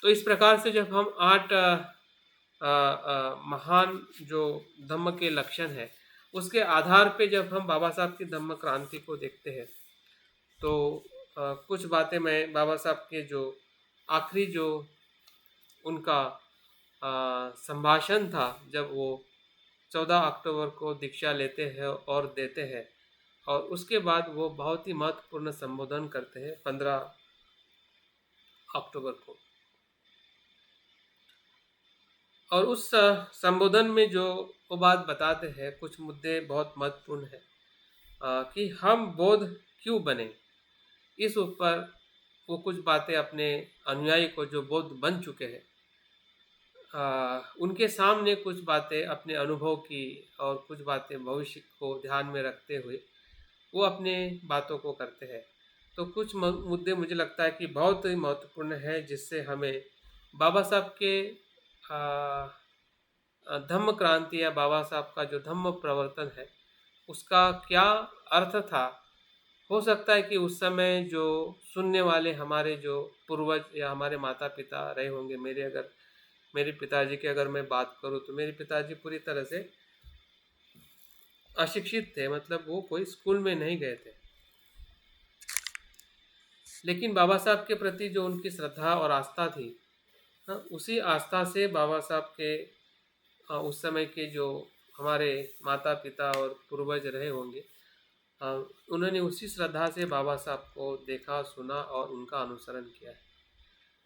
S1: तो इस प्रकार से जब हम 8 महान जो धम्म के लक्षण है उसके आधार पे जब हम बाबा साहब की धम्म क्रांति को देखते हैं, तो कुछ बातें मैं बाबा साहब के जो आखिरी जो उनका संभाषण था, जब वो 14 अक्टूबर को दीक्षा लेते हैं और देते हैं, और उसके बाद वो बहुत ही महत्वपूर्ण संबोधन करते हैं 15 अक्टूबर को। और उस संबोधन में जो वो बात बताते हैं, कुछ मुद्दे बहुत महत्वपूर्ण है कि हम बौद्ध क्यों बने। इस ऊपर वो कुछ बातें अपने अनुयायी को, जो बौद्ध बन चुके हैं, उनके सामने कुछ बातें अपने अनुभव की और कुछ बातें भविष्य को ध्यान में रखते हुए वो अपने बातों को करते हैं। तो कुछ मुद्दे मुझे लगता है कि बहुत ही महत्वपूर्ण है, जिससे हमें बाबा साहब के धम्म क्रांति या बाबा साहब का जो धम्म प्रवर्तन है उसका क्या अर्थ था। हो सकता है कि उस समय जो सुनने वाले हमारे जो पूर्वज या हमारे माता पिता रहे होंगे, मेरे पिताजी की अगर मैं बात करूं तो मेरे पिताजी पूरी तरह से अशिक्षित थे, मतलब वो कोई स्कूल में नहीं गए थे, लेकिन बाबा साहब के प्रति जो उनकी श्रद्धा और आस्था थी, हाँ, उसी आस्था से बाबा साहब के उस समय के जो हमारे माता पिता और पूर्वज रहे होंगे, उन्होंने उसी श्रद्धा से बाबा साहब को देखा, सुना और उनका अनुसरण किया है।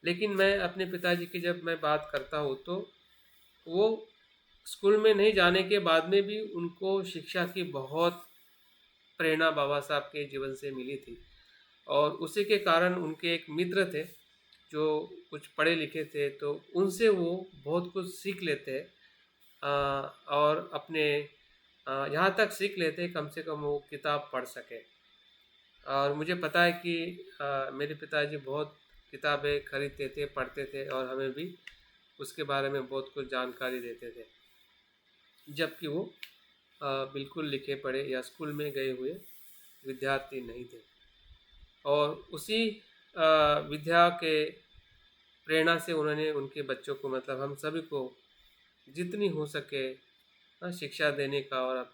S1: लेकिन मैं अपने पिताजी की जब मैं बात करता हूँ तो वो स्कूल में नहीं जाने के बाद में भी उनको शिक्षा की बहुत प्रेरणा बाबा साहब के जीवन से मिली थी। और उसी के कारण उनके एक मित्र थे जो कुछ पढ़े लिखे थे, तो उनसे वो बहुत कुछ सीख लेते हैं। और अपने यहाँ तक सीख लेते हैं कम से कम वो किताब पढ़ सके। और मुझे पता है कि मेरे पिताजी बहुत किताबें खरीदते थे, पढ़ते थे और हमें भी उसके बारे में बहुत कुछ जानकारी देते थे, जबकि वो बिल्कुल लिखे पढ़े या स्कूल में गए हुए विद्यार्थी नहीं थे। और उसी विद्या के प्रेरणा से उन्होंने उनके बच्चों को, मतलब हम सभी को जितनी हो सके शिक्षा देने का और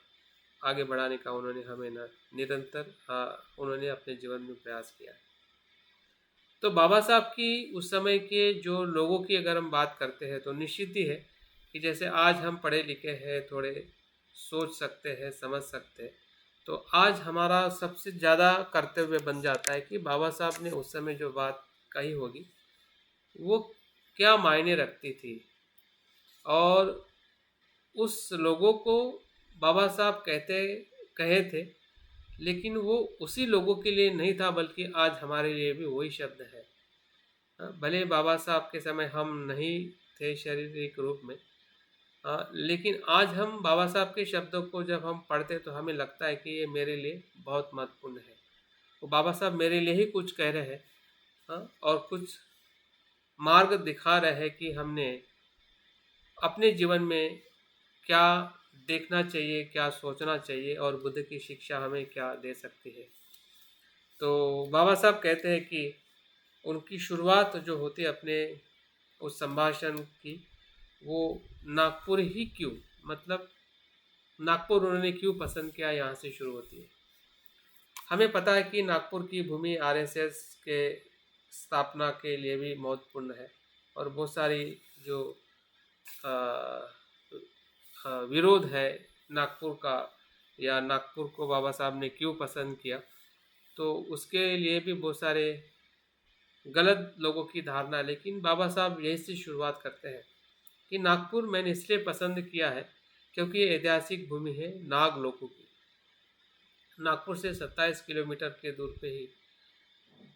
S1: आगे बढ़ाने का उन्होंने हमें निरंतर उन्होंने अपने जीवन में प्रयास किया है। तो बाबा साहब की उस समय के जो लोगों की अगर हम बात करते हैं तो निश्चित ही है कि जैसे आज हम पढ़े लिखे हैं, थोड़े सोच सकते हैं, समझ सकते हैं, तो आज हमारा सबसे ज़्यादा कर्तव्य बन जाता है कि बाबा साहब ने उस समय जो बात कही होगी वो क्या मायने रखती थी। और उस लोगों को बाबा साहब कहे थे, लेकिन वो उसी लोगों के लिए नहीं था, बल्कि आज हमारे लिए भी वही शब्द है। भले बाबा साहब के समय हम नहीं थे शारीरिक रूप में, लेकिन आज हम बाबा साहब के शब्दों को जब हम पढ़ते तो हमें लगता है कि ये मेरे लिए बहुत महत्वपूर्ण है। वो बाबा साहब मेरे लिए ही कुछ कह रहे हैं, और कुछ मार्ग दिखा रहे हैं कि हमने अपने जीवन में क्या देखना चाहिए, क्या सोचना चाहिए और बुद्ध की शिक्षा हमें क्या दे सकती है। तो बाबा साहब कहते हैं कि उनकी शुरुआत जो होती है अपने उस संभाषण की, वो नागपुर ही क्यों, मतलब नागपुर उन्होंने क्यों पसंद किया, यहाँ से शुरू होती है। हमें पता है कि नागपुर की भूमि आरएसएस के स्थापना के लिए भी महत्वपूर्ण है और बहुत सारी जो विरोध है नागपुर का, या नागपुर को बाबा साहब ने क्यों पसंद किया, तो उसके लिए भी बहुत सारे गलत लोगों की धारणा। लेकिन बाबा साहब यही से शुरुआत करते हैं कि नागपुर मैंने इसलिए पसंद किया है क्योंकि ये ऐतिहासिक भूमि है नाग लोगों की। नागपुर से 27 किलोमीटर के दूर पे ही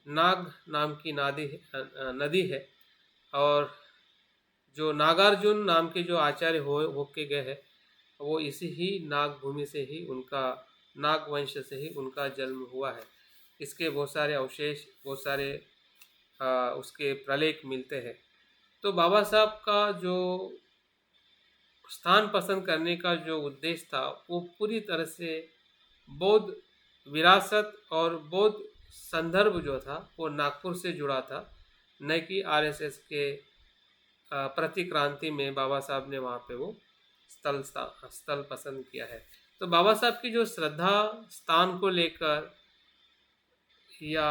S1: नाग नाम की नदी है। और जो नागार्जुन नाम के जो आचार्य होके गए हैं, वो इसी ही नाग भूमि से ही, उनका नाग वंश से ही उनका जन्म हुआ है। इसके बहुत सारे अवशेष, बहुत सारे उसके प्रलेख मिलते हैं। तो बाबा साहब का जो स्थान पसंद करने का जो उद्देश्य था वो पूरी तरह से बौद्ध विरासत और बौद्ध संदर्भ जो था वो नागपुर से जुड़ा था, न कि आरएसएस के प्रतिक्रांति में बाबा साहब ने वहाँ पे वो स्थल पसंद किया है। तो बाबा साहब की जो श्रद्धा स्थान को लेकर या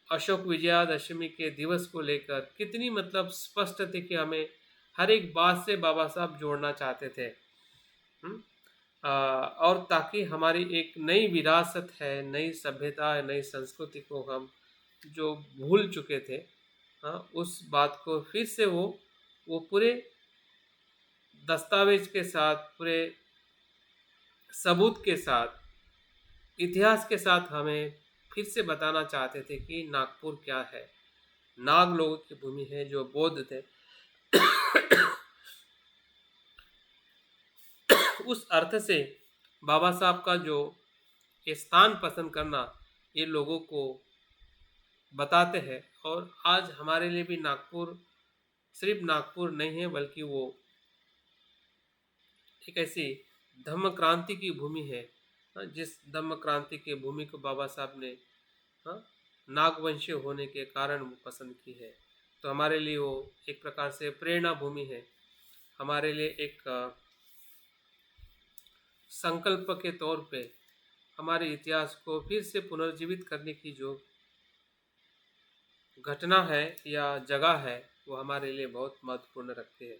S1: अशोक विजयादशमी के दिवस को लेकर कितनी मतलब स्पष्ट थे कि हमें हर एक बात से बाबा साहब जोड़ना चाहते थे। और ताकि हमारी एक नई विरासत है, नई सभ्यता है, नई संस्कृति को हम जो भूल चुके थे, उस बात को फिर से वो पूरे दस्तावेज के साथ, पूरे सबूत के साथ, इतिहास के साथ हमें फिर से बताना चाहते थे कि नागपुर क्या है। नाग लोगों की भूमि है जो बौद्ध थे। उस अर्थ से बाबा साहब का जो ये स्थान पसंद करना ये लोगों को बताते हैं। और आज हमारे लिए भी नागपुर सिर्फ नागपुर नहीं है, बल्कि वो एक ऐसी धम्म क्रांति की भूमि है, जिस धम्म क्रांति की भूमि को बाबा साहब ने नागवंशीय होने के कारण वो पसंद की है। तो हमारे लिए वो एक प्रकार से प्रेरणा भूमि है, हमारे लिए एक संकल्प के तौर पे हमारे इतिहास को फिर से पुनर्जीवित करने की जो घटना है या जगह है वो हमारे लिए बहुत महत्वपूर्ण रखती है।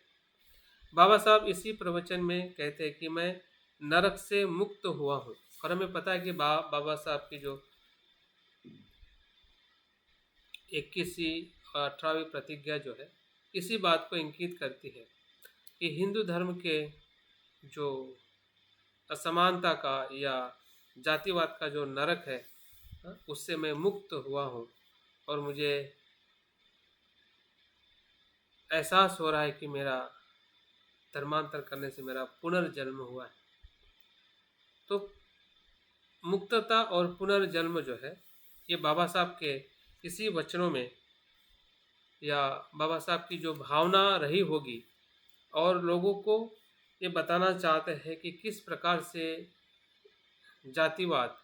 S1: बाबा साहब इसी प्रवचन में कहते हैं कि मैं नरक से मुक्त हुआ हूँ। और हमें पता है कि बाबा साहब की जो 21वीं 18वीं प्रतिज्ञा जो है इसी बात को इंगित करती है कि हिंदू धर्म के जो असमानता का या जातिवाद का जो नरक है, उससे मैं मुक्त हुआ हूँ और मुझे एहसास हो रहा है कि मेरा धर्मांतर करने से मेरा पुनर्जन्म हुआ है। तो मुक्तता और पुनर्जन्म जो है ये बाबा साहब के इसी वचनों में या बाबा साहब की जो भावना रही होगी और लोगों को ये बताना चाहते हैं कि किस प्रकार से जातिवाद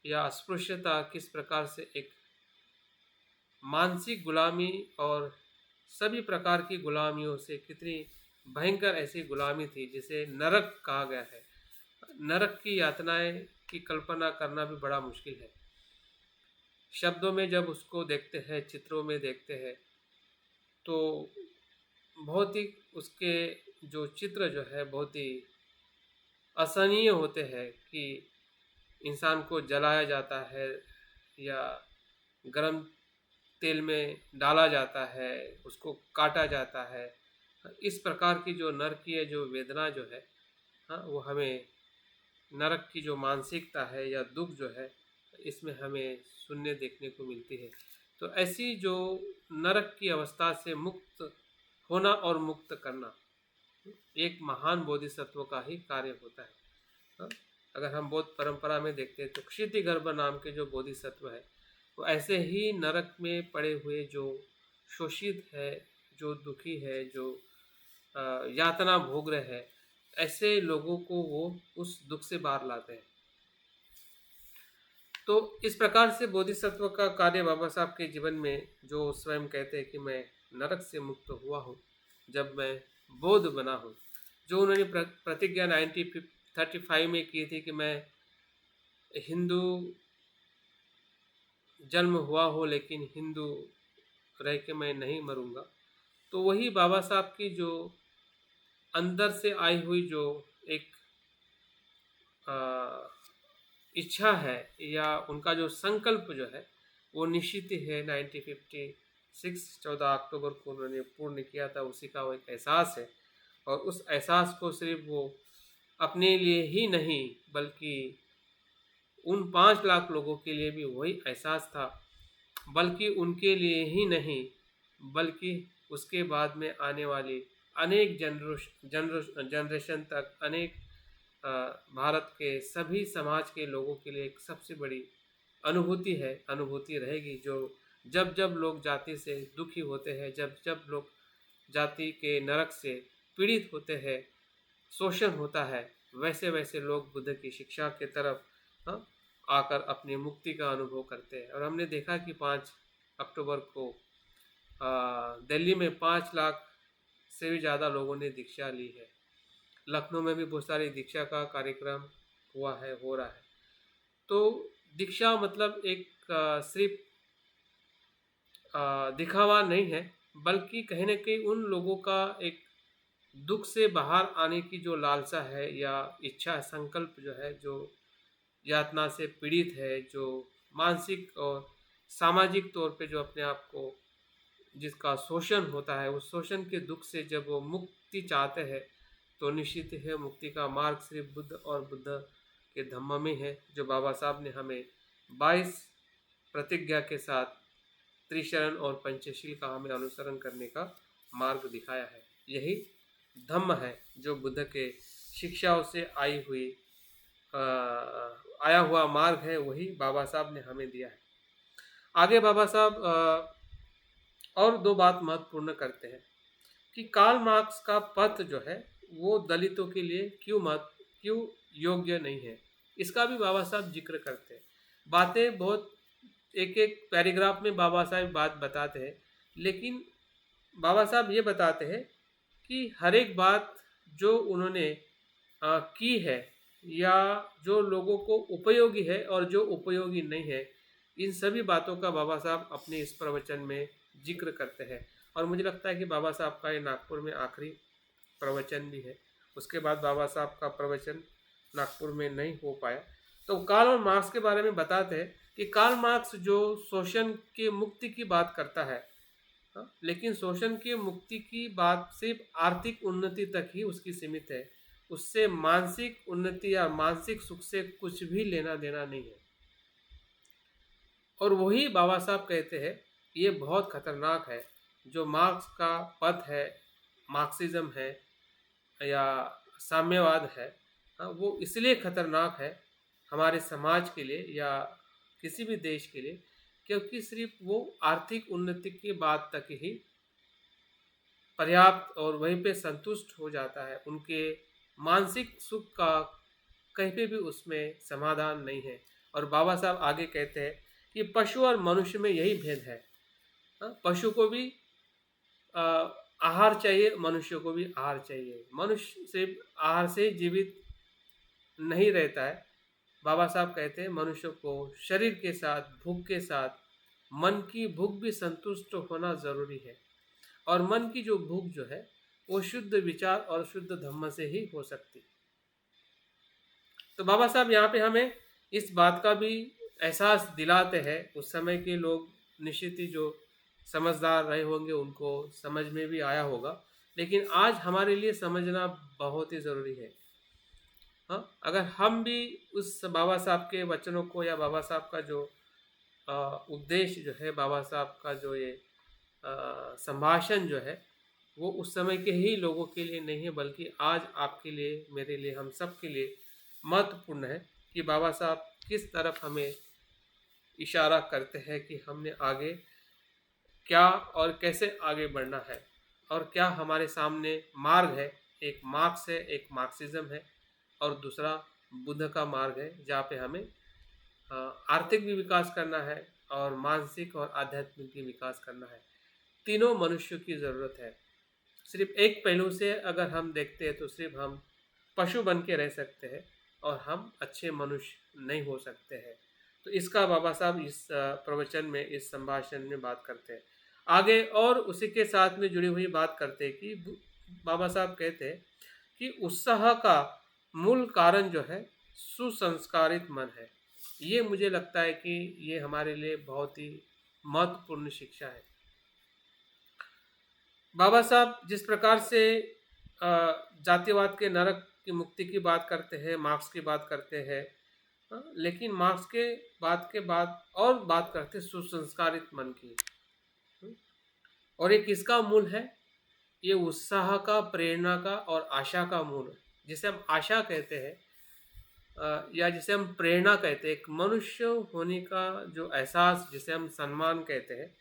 S1: या अस्पृश्यता किस प्रकार से एक मानसिक गुलामी और सभी प्रकार की गुलामियों से कितनी भयंकर ऐसी गुलामी थी जिसे नरक कहा गया है। नरक की यातनाएं की कल्पना करना भी बड़ा मुश्किल है। शब्दों में जब उसको देखते हैं, चित्रों में देखते हैं, तो बहुत ही उसके जो चित्र जो है बहुत ही असहनीय होते हैं कि इंसान को जलाया जाता है या गरम तेल में डाला जाता है, उसको काटा जाता है। इस प्रकार की जो नरकीय जो वेदना जो है, हाँ, वो हमें नरक की जो मानसिकता है या दुख जो है इसमें हमें सुनने देखने को मिलती है। तो ऐसी जो नरक की अवस्था से मुक्त होना और मुक्त करना एक महान बोधिसत्व का ही कार्य होता है। हाँ? अगर हम बौद्ध परंपरा में देखते हैं तो क्षितिगर्भ नाम के जो बोधिसत्व है वो ऐसे ही नरक में पड़े हुए जो शोषित है, जो दुखी है, जो यातना भोग रहे हैं, ऐसे लोगों को वो उस दुख से बाहर लाते हैं। तो इस प्रकार से बोधिसत्व का कार्य बाबा साहब के जीवन में जो स्वयं कहते हैं कि मैं नरक से मुक्त हुआ हूँ जब मैं बौद्ध बना हूँ। जो उन्होंने प्रतिज्ञा 1935 में की थी कि मैं हिंदू जन्म हुआ हो लेकिन हिंदू रह के मैं नहीं मरूंगा। तो वही बाबा साहब की जो अंदर से आई हुई जो एक इच्छा है या उनका जो संकल्प जो है वो निश्चित ही है। 1956 14 अक्टूबर को उन्होंने पूर्ण किया था, उसी का वो एक एहसास है। और उस एहसास को सिर्फ वो अपने लिए ही नहीं बल्कि उन 5 लाख लोगों के लिए भी वही एहसास था, बल्कि उनके लिए ही नहीं बल्कि उसके बाद में आने वाली अनेक जनरेशन तक अनेक भारत के सभी समाज के लोगों के लिए एक सबसे बड़ी अनुभूति रहेगी। जो जब जब लोग जाति से दुखी होते हैं, जब जब लोग जाति के नरक से पीड़ित होते हैं, शोषण होता है, वैसे वैसे लोग बुद्ध की शिक्षा के तरफ आकर अपनी मुक्ति का अनुभव करते हैं। और हमने देखा कि 5 अक्टूबर को दिल्ली में 5 लाख से भी ज़्यादा लोगों ने दीक्षा ली है। लखनऊ में भी बहुत सारी दीक्षा का कार्यक्रम हो रहा है। तो दीक्षा मतलब एक सिर्फ दिखावा नहीं है, बल्कि कहीं न कहीं उन लोगों का एक दुख से बाहर आने की जो लालसा है या इच्छा संकल्प जो है, जो यातना से पीड़ित है, जो मानसिक और सामाजिक तौर पे जो अपने आप को जिसका शोषण होता है, उस शोषण के दुख से जब वो मुक्ति चाहते हैं तो निश्चित है मुक्ति का मार्ग सिर्फ बुद्ध और बुद्ध के धम्म में है, जो बाबा साहब ने हमें 22 प्रतिज्ञा के साथ त्रिशरण और पंचशील का हमें अनुसरण करने का मार्ग दिखाया है। यही धम्म है जो बुद्ध के शिक्षाओं से आया हुआ मार्ग है, वही बाबा साहब ने हमें दिया है। आगे बाबा साहब और 2 बात महत्वपूर्ण करते हैं कि कार्ल मार्क्स का पथ जो है वो दलितों के लिए क्यों योग्य नहीं है, इसका भी बाबा साहब जिक्र करते हैं। बातें बहुत एक एक पैराग्राफ में बाबा साहब बात बताते हैं, लेकिन बाबा साहब ये बताते हैं कि हर एक बात जो उन्होंने की है या जो लोगों को उपयोगी है और जो उपयोगी नहीं है, इन सभी बातों का बाबा साहब अपने इस प्रवचन में जिक्र करते हैं। और मुझे लगता है कि बाबा साहब का ये नागपुर में आखिरी प्रवचन भी है। उसके बाद बाबा साहब का प्रवचन नागपुर में नहीं हो पाया। तो कार्ल मार्क्स के बारे में बताते हैं कि कार्ल मार्क्स जो शोषण के मुक्ति की बात करता है, हाँ, लेकिन शोषण की मुक्ति की बात सिर्फ आर्थिक उन्नति तक ही उसकी सीमित है। उससे मानसिक उन्नति या मानसिक सुख से कुछ भी लेना देना नहीं है। और वही बाबा साहब कहते हैं ये बहुत खतरनाक है। जो मार्क्स का पथ है, मार्क्सिज्म है या साम्यवाद है, हाँ, वो इसलिए खतरनाक है हमारे समाज के लिए या किसी भी देश के लिए, क्योंकि सिर्फ वो आर्थिक उन्नति की बात तक ही पर्याप्त और वहीं पे संतुष्ट हो जाता है। उनके मानसिक सुख का कहीं पे भी उसमें समाधान नहीं है। और बाबा साहब आगे कहते हैं कि पशु और मनुष्य में यही भेद है। हाँ, पशु को भी अ, आहार चाहिए, मनुष्य को भी आहार चाहिए। मनुष्य सिर्फ आहार से जीवित नहीं रहता है। बाबा साहब कहते हैं मनुष्य को शरीर के साथ, भूख के साथ मन की भूख भी संतुष्ट होना ज़रूरी है। और मन की जो भूख जो है वो शुद्ध विचार और शुद्ध धम्म से ही हो सकती। तो बाबा साहब यहाँ पे हमें इस बात का भी एहसास दिलाते हैं। उस समय के लोग निश्चित ही जो समझदार रहे होंगे उनको समझ में भी आया होगा, लेकिन आज हमारे लिए समझना बहुत ही ज़रूरी है। हाँ, अगर हम भी उस बाबा साहब के वचनों को या बाबा साहब का जो उपदेश जो है, बाबा साहब का जो ये संभाषण जो है, वो उस समय के ही लोगों के लिए नहीं है, बल्कि आज आपके लिए, मेरे लिए, हम सब के लिए महत्वपूर्ण है कि बाबा साहब किस तरफ हमें इशारा करते हैं कि हमने आगे क्या और कैसे आगे बढ़ना है और क्या हमारे सामने मार्ग है। एक मार्क्स है, एक मार्क्सिज्म है और दूसरा बुद्ध का मार्ग है, जहाँ पे हमें आर्थिक भी विकास करना है और मानसिक और आध्यात्मिक भी विकास करना है। तीनों मनुष्यों की ज़रूरत है। सिर्फ एक पहलू से अगर हम देखते हैं तो सिर्फ हम पशु बन के रह सकते हैं और हम अच्छे मनुष्य नहीं हो सकते हैं। तो इसका बाबा साहब इस प्रवचन में, इस संभाषण में बात करते हैं आगे। और उसी के साथ में जुड़ी हुई बात करते हैं कि बाबा साहब कहते हैं कि उत्साह का मूल कारण जो है सुसंस्कारित मन है। ये मुझे लगता है कि ये हमारे लिए बहुत ही महत्वपूर्ण शिक्षा है। बाबा साहब जिस प्रकार से जातिवाद के नरक की मुक्ति की बात करते हैं, मार्क्स की बात करते हैं, लेकिन मार्क्स के बाद और बात करते हैं सुसंस्कारित मन की। और ये किसका मूल है? ये उत्साह का, प्रेरणा का और आशा का मूल है। जिसे हम आशा कहते हैं या जिसे हम प्रेरणा कहते हैं, एक मनुष्य होने का जो एहसास, जिसे हम सम्मान कहते हैं,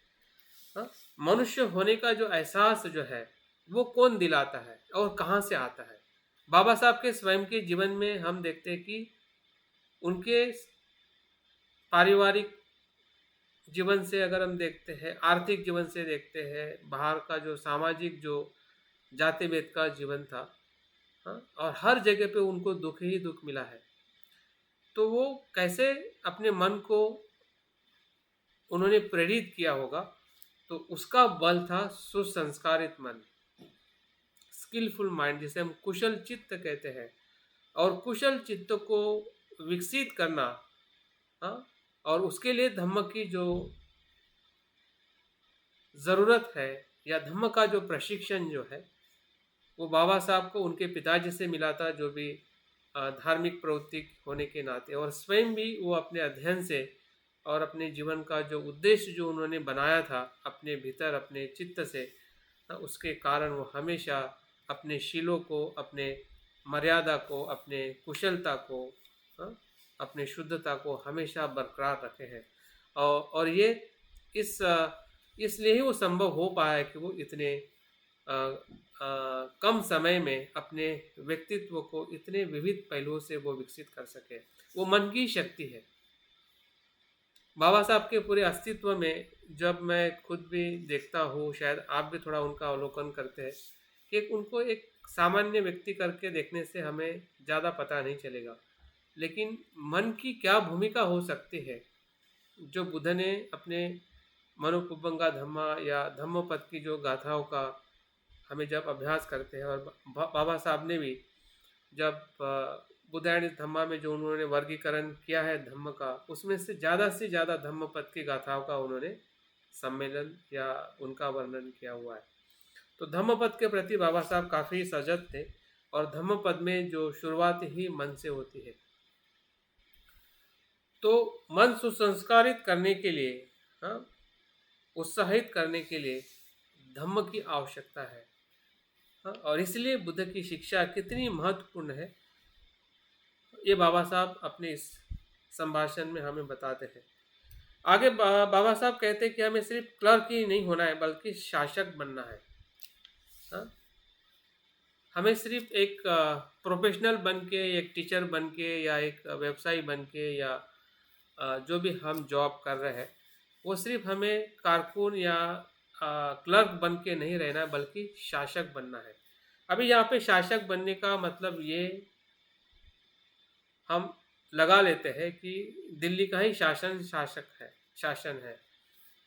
S1: हाँ, मनुष्य होने का जो एहसास जो है वो कौन दिलाता है और कहाँ से आता है? बाबा साहब के स्वयं के जीवन में हम देखते हैं कि उनके पारिवारिक जीवन से अगर हम देखते हैं, आर्थिक जीवन से देखते हैं, बाहर का जो सामाजिक जो जाति भेद का जीवन था, हाँ, और हर जगह पे उनको दुख ही दुख मिला है। तो वो कैसे अपने मन को उन्होंने प्रेरित किया होगा? तो उसका बल था सुसंस्कारित मन, स्किलफुल माइंड, जिसे हम कुशल चित्त कहते हैं। और कुशल चित्त को विकसित करना, हाँ, और उसके लिए धम्म की जो ज़रूरत है या धम्म का जो प्रशिक्षण जो है, वो बाबा साहब को उनके पिताजी से मिला था, जो भी धार्मिक प्रवृत्ति होने के नाते, और स्वयं भी वो अपने अध्ययन से और अपने जीवन का जो उद्देश्य जो उन्होंने बनाया था अपने भीतर, अपने चित्त से, उसके कारण वो हमेशा अपने शीलों को, अपने मर्यादा को, अपने कुशलता को, अपने शुद्धता को हमेशा बरकरार रखे हैं। और ये इस इसलिए ही वो संभव हो पाया है कि वो इतने कम समय में अपने व्यक्तित्व को इतने विविध पहलुओं से वो विकसित कर सके। वो मन की शक्ति है। बाबा साहब के पूरे अस्तित्व में जब मैं खुद भी देखता हूँ, शायद आप भी थोड़ा उनका अवलोकन करते हैं, कि उनको एक सामान्य व्यक्ति करके देखने से हमें ज़्यादा पता नहीं चलेगा, लेकिन मन की क्या भूमिका हो सकती है, जो बुद्ध ने अपने मनुपुब्बंगा धम्मा या धम्मपद की जो गाथाओं का हमें जब अभ्यास करते हैं, और बाबा साहब ने भी जब बुद्धायन धम्मा में जो उन्होंने वर्गीकरण किया है धम्म का, उसमें से ज़्यादा धम्मपद की गाथाओं का उन्होंने सम्मेलन या उनका वर्णन किया हुआ है। तो धम्मपद के प्रति बाबा साहब काफ़ी सजग थे और धम्मपद में जो शुरुआत ही मन से होती है, तो मन सुसंस्कारित करने के लिए, हाँ, उत्साहित करने के लिए धम्म की आवश्यकता है। हाँ, और इसलिए बुद्ध की शिक्षा कितनी महत्वपूर्ण है, ये बाबा साहब अपने इस संभाषण में हमें बताते हैं। आगे बाबा साहब कहते हैं कि हमें सिर्फ क्लर्क ही नहीं होना है बल्कि शासक बनना है। हाँ, हमें सिर्फ एक प्रोफेशनल बन के, एक टीचर बन के या एक व्यवसायी बन के या जो भी हम जॉब कर रहे हैं, वो सिर्फ हमें कारकुन या क्लर्क बन के नहीं रहना है बल्कि शासक बनना है। अभी यहाँ पे शासक बनने का मतलब ये हम लगा लेते हैं कि दिल्ली का ही शासन है,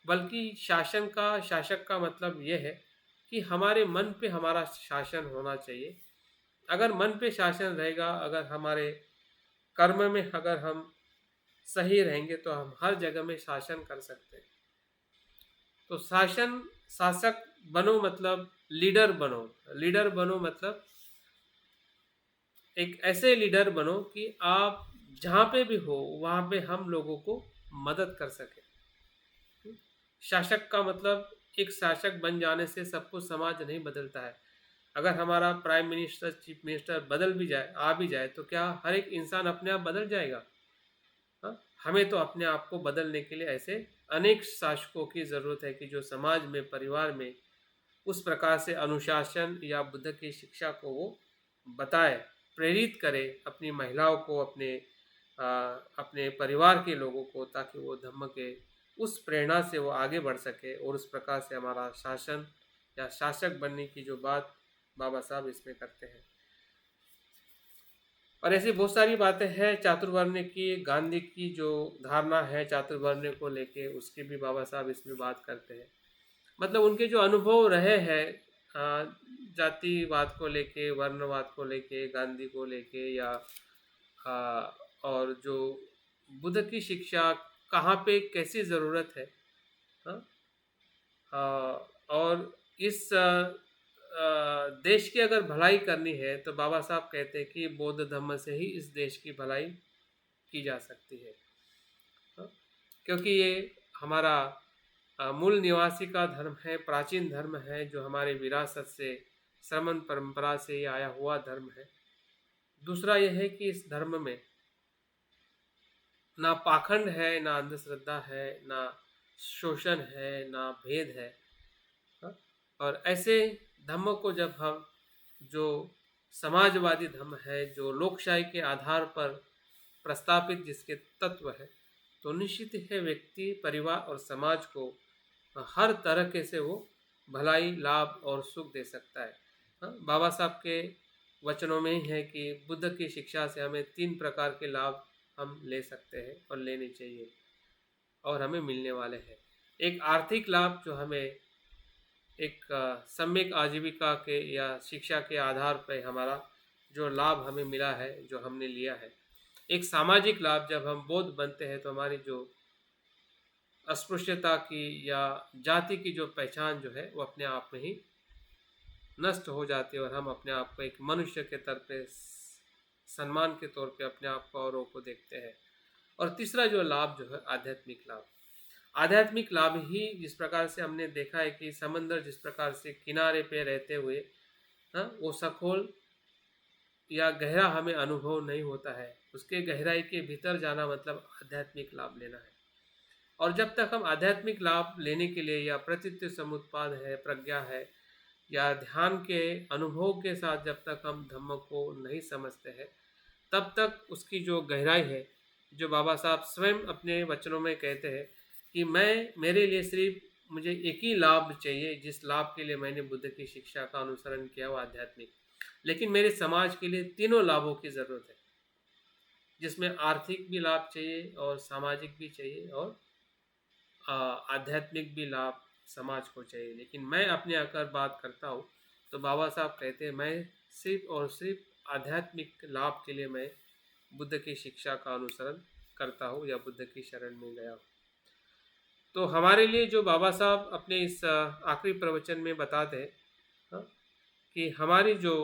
S1: बल्कि शासक का मतलब ये है कि हमारे मन पे हमारा शासन होना चाहिए। अगर मन पे शासन रहेगा, अगर हमारे कर्म में अगर हम सही रहेंगे तो हम हर जगह में शासन कर सकते हैं। तो शासक बनो मतलब लीडर बनो मतलब एक ऐसे लीडर बनो कि आप जहाँ पे भी हो वहाँ पे हम लोगों को मदद कर सके। शासक का मतलब एक शासक बन जाने से सब कुछ समाज नहीं बदलता है। अगर हमारा प्राइम मिनिस्टर, चीफ मिनिस्टर बदल भी जाए, आ भी जाए, तो क्या हर एक इंसान अपने आप बदल जाएगा? हाँ, हमें तो अपने आप को बदलने के लिए ऐसे अनेक शासकों की ज़रूरत है कि जो समाज में, परिवार में उस प्रकार से अनुशासन या बुद्ध की शिक्षा को वो बताए, प्रेरित करे अपनी महिलाओं को, अपने परिवार के लोगों को, ताकि वो धम्म के उस प्रेरणा से वो आगे बढ़ सके और उस प्रकार से हमारा शासन या शासक बनने की जो बात बाबा साहब इसमें करते हैं। और ऐसी बहुत सारी बातें हैं चातुर्वर्ण्य की। गांधी की जो धारणा है चातुर्वर्ण्य को लेके, उसकी भी बाबा साहब इसमें बात करते हैं। मतलब उनके जो अनुभव रहे हैं जातिवाद को लेके, वर्णवाद को लेके, गांधी को लेके या और जो बुद्ध की शिक्षा कहाँ पे कैसी ज़रूरत है, हाँ, और इस देश की अगर भलाई करनी है तो बाबा साहब कहते हैं कि बौद्ध धर्म से ही इस देश की भलाई की जा सकती है। हाँ, क्योंकि ये हमारा मूल निवासी का धर्म है, प्राचीन धर्म है, जो हमारे विरासत से, श्रमण परंपरा से ये आया हुआ धर्म है। दूसरा यह है कि इस धर्म में ना पाखंड है, ना अंधश्रद्धा है, ना शोषण है, ना भेद है। हाँ, और ऐसे धर्म को जब हम, जो समाजवादी धर्म है, जो लोकशाही के आधार पर प्रस्तापित जिसके तत्व है, तो निश्चित है व्यक्ति, परिवार और समाज को हर तरह से वो भलाई, लाभ और सुख दे सकता है। हाँ, बाबा साहब के वचनों में ही है कि बुद्ध की शिक्षा से हमें 3 प्रकार के लाभ हम ले सकते हैं और लेने चाहिए और हमें मिलने वाले हैं। एक आर्थिक लाभ, जो हमें एक सम्यक आजीविका के या शिक्षा के आधार पर हमारा जो लाभ हमें मिला है, जो हमने लिया है। एक सामाजिक लाभ, जब हम बौद्ध बनते हैं तो हमारी जो अस्पृश्यता की या जाति की जो पहचान जो है वो अपने आप में ही नष्ट हो जाती है और हम अपने आप को एक मनुष्य के तौर पे, सम्मान के तौर पे अपने आप को औरों को देखते हैं। और तीसरा जो लाभ जो है आध्यात्मिक लाभ। आध्यात्मिक लाभ ही, जिस प्रकार से हमने देखा है कि समंदर जिस प्रकार से किनारे पे रहते हुए, हाँ, वो सखोल या गहरा हमें अनुभव नहीं होता है, उसके गहराई के भीतर जाना मतलब आध्यात्मिक लाभ लेना है। और जब तक हम आध्यात्मिक लाभ लेने के लिए, या प्रतित्व समुत्पाद है, प्रज्ञा है, या ध्यान के अनुभव के साथ जब तक हम धम्म को नहीं समझते हैं, तब तक उसकी जो गहराई है, जो बाबा साहब स्वयं अपने वचनों में कहते हैं कि मेरे लिए सिर्फ मुझे एक ही लाभ चाहिए, जिस लाभ के लिए मैंने बुद्ध की शिक्षा का अनुसरण किया, वो आध्यात्मिक। लेकिन मेरे समाज के लिए तीनों लाभों की ज़रूरत है, जिसमें आर्थिक भी लाभ चाहिए और सामाजिक भी चाहिए और आध्यात्मिक भी लाभ समाज को चाहिए। लेकिन मैं अपने अगर बात करता हूँ तो बाबा साहब कहते हैं मैं सिर्फ और सिर्फ आध्यात्मिक लाभ के लिए मैं बुद्ध की शिक्षा का अनुसरण करता हूँ या बुद्ध की शरण में गया हूँ। तो हमारे लिए जो बाबा साहब अपने इस आखिरी प्रवचन में बताते हैं, हाँ, कि हमारी जो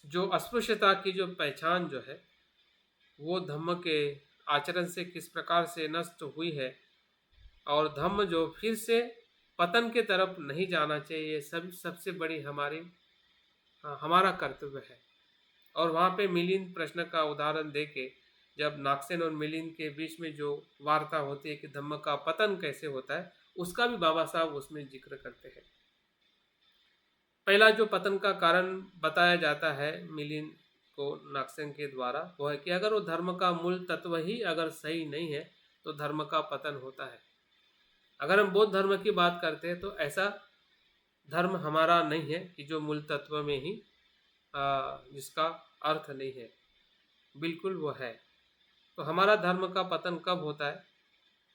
S1: जो अस्पृश्यता की जो पहचान जो है वो धम्म के आचरण से किस प्रकार से नष्ट हुई है, और धम्म जो फिर से पतन के तरफ नहीं जाना चाहिए, ये सबसे बड़ी हमारा कर्तव्य है। और वहाँ पे मिलिंद प्रश्न का उदाहरण देके, जब नागसेन और मिलिंद के बीच में जो वार्ता होती है कि धम्म का पतन कैसे होता है, उसका भी बाबा साहब उसमें जिक्र करते हैं। पहला जो पतन का कारण बताया जाता है मिलिंद को नागसेन के द्वारा, वो है कि अगर वो धर्म का मूल तत्व ही अगर सही नहीं है तो धर्म का पतन होता है। अगर हम बौद्ध धर्म की बात करते हैं तो ऐसा धर्म हमारा नहीं है कि जो मूल तत्व में ही जिसका अर्थ नहीं है, बिल्कुल वो है। तो हमारा धर्म का पतन कब होता है,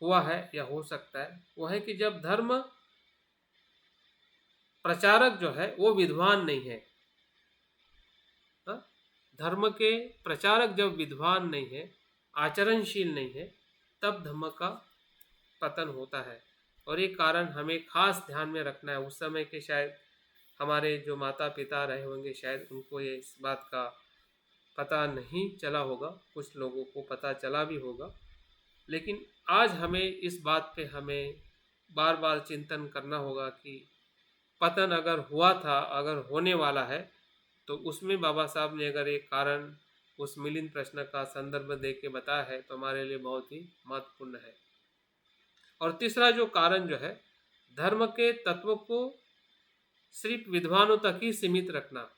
S1: हुआ है या हो सकता है, वो है कि जब धर्म प्रचारक जो है वो विद्वान नहीं है। हाँ? धर्म के प्रचारक जब विद्वान नहीं है, आचरणशील नहीं है, तब धर्म का पतन होता है। और ये कारण हमें खास ध्यान में रखना है। उस समय के शायद हमारे जो माता पिता रहे होंगे, शायद उनको ये इस बात का पता नहीं चला होगा, कुछ लोगों को पता चला भी होगा, लेकिन आज हमें इस बात पे हमें बार बार चिंतन करना होगा कि पतन अगर हुआ था, अगर होने वाला है, तो उसमें बाबा साहब ने अगर एक कारण उस मिलिंद प्रश्न का संदर्भ दे के बताया है तो हमारे लिए बहुत ही महत्वपूर्ण है। और तीसरा जो कारण जो है, धर्म के तत्व को सिर्फ विद्वानों तक ही सीमित रखना।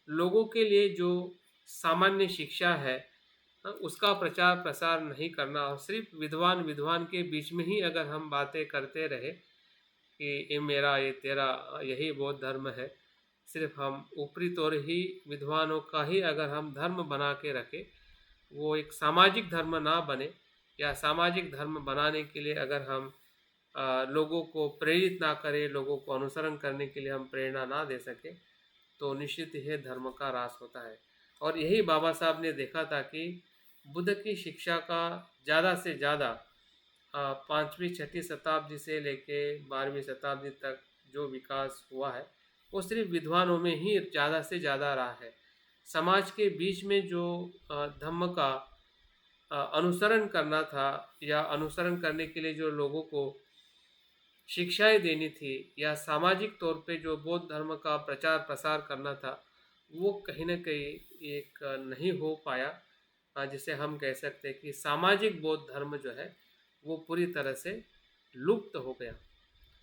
S1: लोगों के लिए जो सामान्य शिक्षा है उसका प्रचार प्रसार नहीं करना, और सिर्फ विद्वान के बीच में ही अगर हम बातें करते रहे कि ये मेरा ये तेरा यही बौद्ध धर्म है, सिर्फ हम ऊपरी तौर ही विद्वानों का ही अगर हम धर्म बना के रखें, वो एक सामाजिक धर्म ना बने, या सामाजिक धर्म बनाने के लिए अगर हम लोगों को प्रेरित ना करें, लोगों को अनुसरण करने के लिए हम प्रेरणा ना दे सके, तो निश्चित ही धर्म का ह्रास होता है। और यही बाबा साहब ने देखा था कि बुद्ध की शिक्षा का ज़्यादा से ज़्यादा 5वीं 6वीं शताब्दी से लेके 12वीं शताब्दी तक जो विकास हुआ है वो सिर्फ विद्वानों में ही ज़्यादा से ज़्यादा रहा है। समाज के बीच में जो धम्म का अनुसरण करना था, या अनुसरण करने के लिए जो लोगों को शिक्षाएं देनी थी, या सामाजिक तौर पे जो बौद्ध धर्म का प्रचार प्रसार करना था, वो कहीं ना कहीं एक नहीं हो पाया, जिसे हम कह सकते हैं कि सामाजिक बौद्ध धर्म जो है वो पूरी तरह से लुप्त हो गया।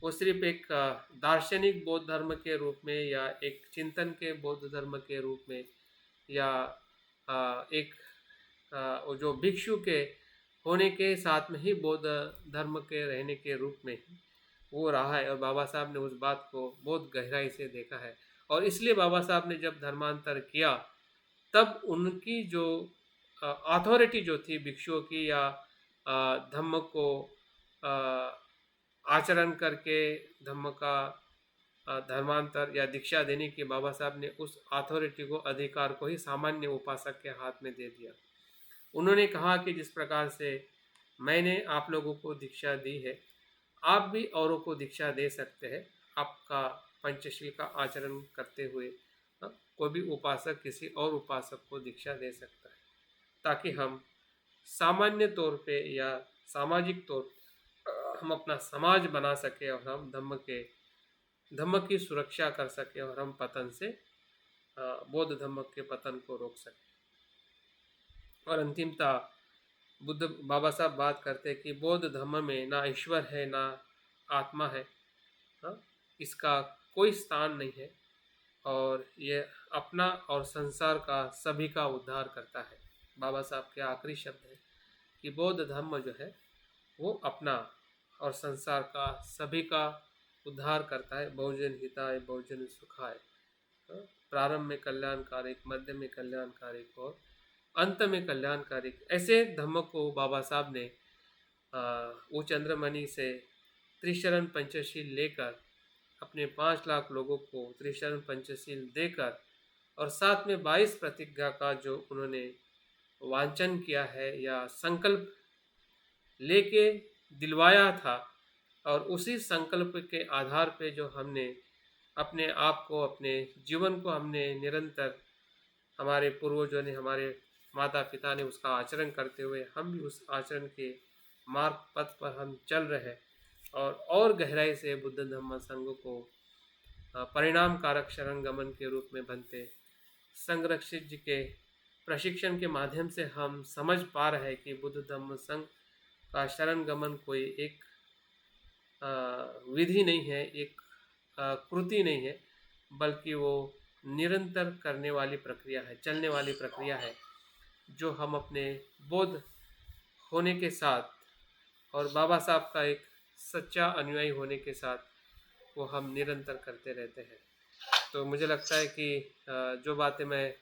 S1: वो सिर्फ एक दार्शनिक बौद्ध धर्म के रूप में, या एक चिंतन के बौद्ध धर्म के रूप में, या एक वो जो भिक्षु के होने के साथ में ही बौद्ध धर्म के रहने के रूप में ही वो रहा है। और बाबा साहब ने उस बात को बहुत गहराई से देखा है, और इसलिए बाबा साहब ने जब धर्मांतर किया तब उनकी जो अथॉरिटी जो थी भिक्षुओं की, या धम्म को आचरण करके धम्म का धर्मांतर या दीक्षा देने की, बाबा साहब ने उस अथॉरिटी को, अधिकार को ही सामान्य उपासक के हाथ में दे दिया। उन्होंने कहा कि जिस प्रकार से मैंने आप लोगों को दीक्षा दी है, आप भी औरों को दीक्षा दे सकते हैं, आपका पंचशील का आचरण करते हुए कोई भी उपासक किसी और उपासक को दीक्षा दे सकता है, ताकि हम सामान्य तौर पे या सामाजिक तौर हम अपना समाज बना सके, और हम धम्म की सुरक्षा कर सके, और हम पतन से बौद्ध धम्म के पतन को रोक सके। और अंतिमता बुद्ध बाबा साहब बात करते हैं कि बौद्ध धर्म में ना ईश्वर है ना आत्मा है, हाँ, इसका कोई स्थान नहीं है, और ये अपना और संसार का सभी का उद्धार करता है। बाबा साहब के आखिरी शब्द है कि बौद्ध धर्म जो है वो अपना और संसार का सभी का उद्धार करता है। बहुजन हिताय बहुजन सुखाय, प्रारंभ में कल्याणकारिक, मध्य में कल्याणकारिक और अंत में कल्याणकारिक। ऐसे धम्म को बाबा साहब ने वो चंद्रमणि से त्रिशरण पंचशील लेकर अपने 5 लाख लोगों को त्रिशरण पंचशील देकर और साथ में 22 प्रतिज्ञा का जो उन्होंने वांचन किया है या संकल्प लेके दिलवाया था, और उसी संकल्प के आधार पे जो हमने अपने आप को, अपने जीवन को हमने निरंतर, हमारे पूर्वजों ने, हमारे माता पिता ने उसका आचरण करते हुए हम भी उस आचरण के मार्ग पथ पर हम चल रहे हैं, और गहराई से बुद्ध धम्म संघ को परिणाम कारक शरण गमन के रूप में बनते। संरक्षित जी के प्रशिक्षण के माध्यम से हम समझ पा रहे हैं कि बुद्ध धम्म संघ का शरण गमन कोई एक विधि नहीं है, एक कृति नहीं है, बल्कि वो निरंतर करने वाली प्रक्रिया है, चलने वाली प्रक्रिया है, जो हम अपने बोध होने के साथ और बाबा साहब का एक सच्चा अनुयायी होने के साथ वो हम निरंतर करते रहते हैं। तो मुझे लगता है कि जो बातें मैं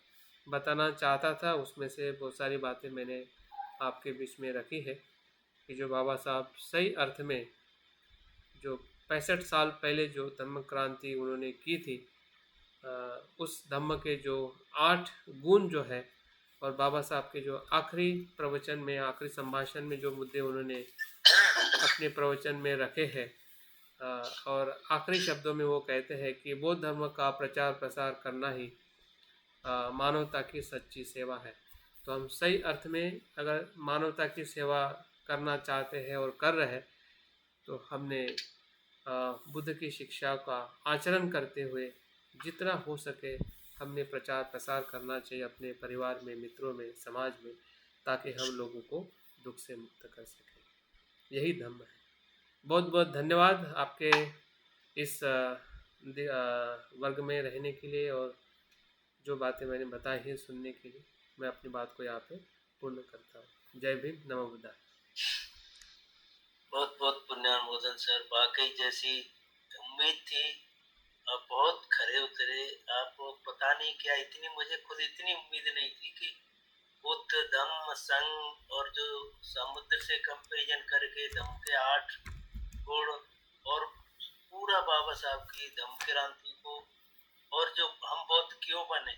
S1: बताना चाहता था उसमें से बहुत सारी बातें मैंने आपके बीच में रखी है, कि जो बाबा साहब सही अर्थ में जो 65 साल पहले जो धम्म क्रांति उन्होंने की थी, उस धम्म के जो 8 गुण जो है, और बाबा साहब के जो आखिरी प्रवचन में, आखिरी संभाषण में जो मुद्दे उन्होंने अपने प्रवचन में रखे हैं, और आखिरी शब्दों में वो कहते हैं कि बौद्ध धर्म का प्रचार प्रसार करना ही मानवता की सच्ची सेवा है। तो हम सही अर्थ में अगर मानवता की सेवा करना चाहते हैं और कर रहे हैं, तो हमने बुद्ध की शिक्षा का आचरण करते हुए जितना हो सके हमने प्रचार प्रसार करना चाहिए अपने परिवार में, मित्रों में, समाज में, ताकि हम लोगों को दुख से मुक्त कर सकें। यही धम्म है। बहुत बहुत धन्यवाद आपके इस वर्ग में रहने के लिए, और जो बातें मैंने बताई हैं सुनने के लिए। मैं अपनी बात को यहाँ पे पूर्ण करता हूँ। जय भीम, नमो बुद्धाय।
S2: बहुत बहुत पुण्यानुमोदन सर, वाकई जैसी उम्मीद थी आप बहुत खरे उतरे। आप पता नहीं क्या, इतनी मुझे खुद इतनी उम्मीद नहीं थी कि बुद्ध धम्म संघ और जो समुद्र से कंपेरिजन करके धम्म के 8 गुण और पूरा बाबा साहब की धम्म क्रांति को, और जो हम बौद्ध क्यों बने,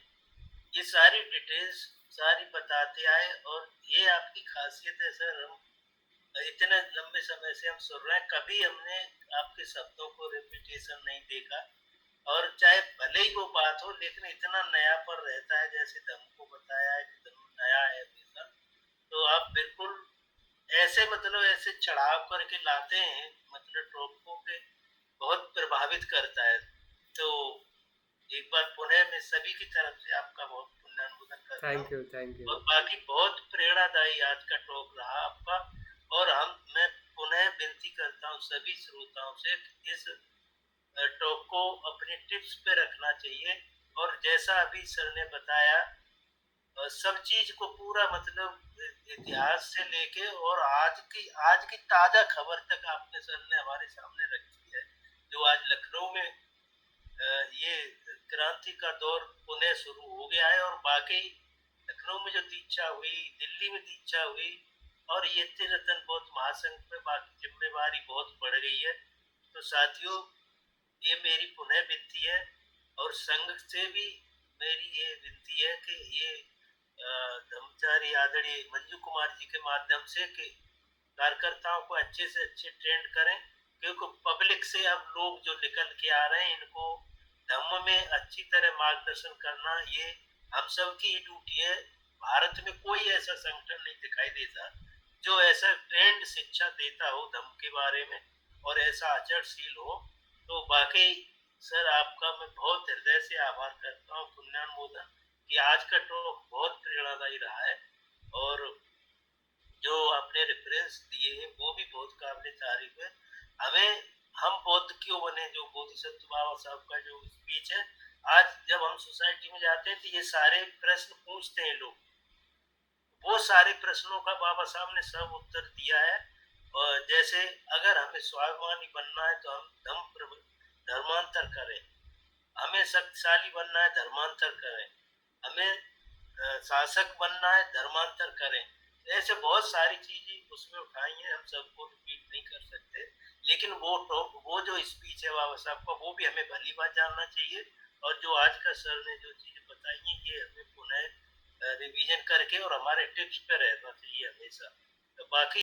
S2: ये सारी डिटेल्स सारी बताते आए। और ये आपकी खासियत है सर, हम इतने लंबे समय से हम सुन रहे हैं, कभी हमने आपके शब्दों को रिपीटेशन नहीं देखा। और चाहे भले ही वो बात हो, लेकिन इतना नया पर रहता है, जैसे धम्म को बताया है कि धम्म नया है हमेशा। तो आप बिल्कुल ऐसे मतलब ऐसे चढ़ाव करके लाते हैं, मतलब टॉपिकों के बहुत प्रभावित करता है। तो एक बार पुनः मैं सभी की तरफ से आपका बहुत पुण्यानुमोदन करता
S1: थैंक यू,
S2: हूँ।
S1: Thank you.
S2: और बाकी बहुत प्रेरणादायी आज का टॉक रहा आपका। और मैं पुनः विनती करता हूँ सभी श्रोताओं से कि इस टॉक को अपने टिप्स पे रखना चाहिए। और जैसा अभी सर ने बताया, सब चीज को पूरा मतलब इतिहास से लेके और आज की ताजा खबर तक आपने सर ने हमारे सामने रखी है। जो आज लखनऊ में ये क्रांति का दौर पुनः शुरू हो गया है, और बाकी लखनऊ में जो दीक्षा हुई, दिल्ली में दीक्षा हुई, और ये तिरतन बौद्ध महासंघ पे बाकी जिम्मेवारी बहुत बढ़ गई है। तो साथियों, ये मेरी पुनः विनती है, और संघ से भी मेरी ये विनती है कि ये धर्मचारी आदरणीय मंजू कुमार जी के माध्यम से कि कार्यकर्ताओं को अच्छे से अच्छे ट्रेंड करें, क्योंकि पब्लिक से अब लोग जो निकल के आ रहे हैं, इनको धम्म में अच्छी तरह मार्गदर्शन करना ये हम सब की ही ड्यूटी है। भारत में कोई ऐसा संगठन नहीं दिखाई देता जो ऐसा ट्रेंड शिक्षा देता हो धम्म के बारे में और ऐसा आचरणशील हो। तो बाकी सर आपका मैं बहुत हृदय से आभार करता हूँ, पुण्यानुमोदन, कि आज का टॉक बहुत प्रेरणादायी रहा है। और जो आपने रेफरेंस दिए हैं वो भी बहुत काबिल तारीफ है। हमें हम बौद्ध क्यों बने, जो बोधिसत्व बाबा साहब का जो स्पीच है, आज जब हम सोसाइटी में जाते हैं तो ये सारे प्रश्न पूछते हैं लोग, वो सारे प्रश्नों का बाबा साहब ने सब उत्तर दिया है। और जैसे अगर हमें स्वाभिमानी बनना है तो हम धर्मांतर करें, हमें शक्तिशाली बनना है धर्मांतर करें, हमें शासक बनना है धर्मांतर करें। ऐसे बहुत सारी चीजें उसमें उठाई हैं, हम सबको रिपीट नहीं कर सकते, लेकिन वो जो स्पीच है बाबा साहब का, वो भी हमें भली बात जानना चाहिए। और जो आज का सर ने जो चीजें बताई हैं ये हमें पुनः रिवीजन करके और हमारे टिप्स पे रहना चाहिए हमेशा। तो बाकी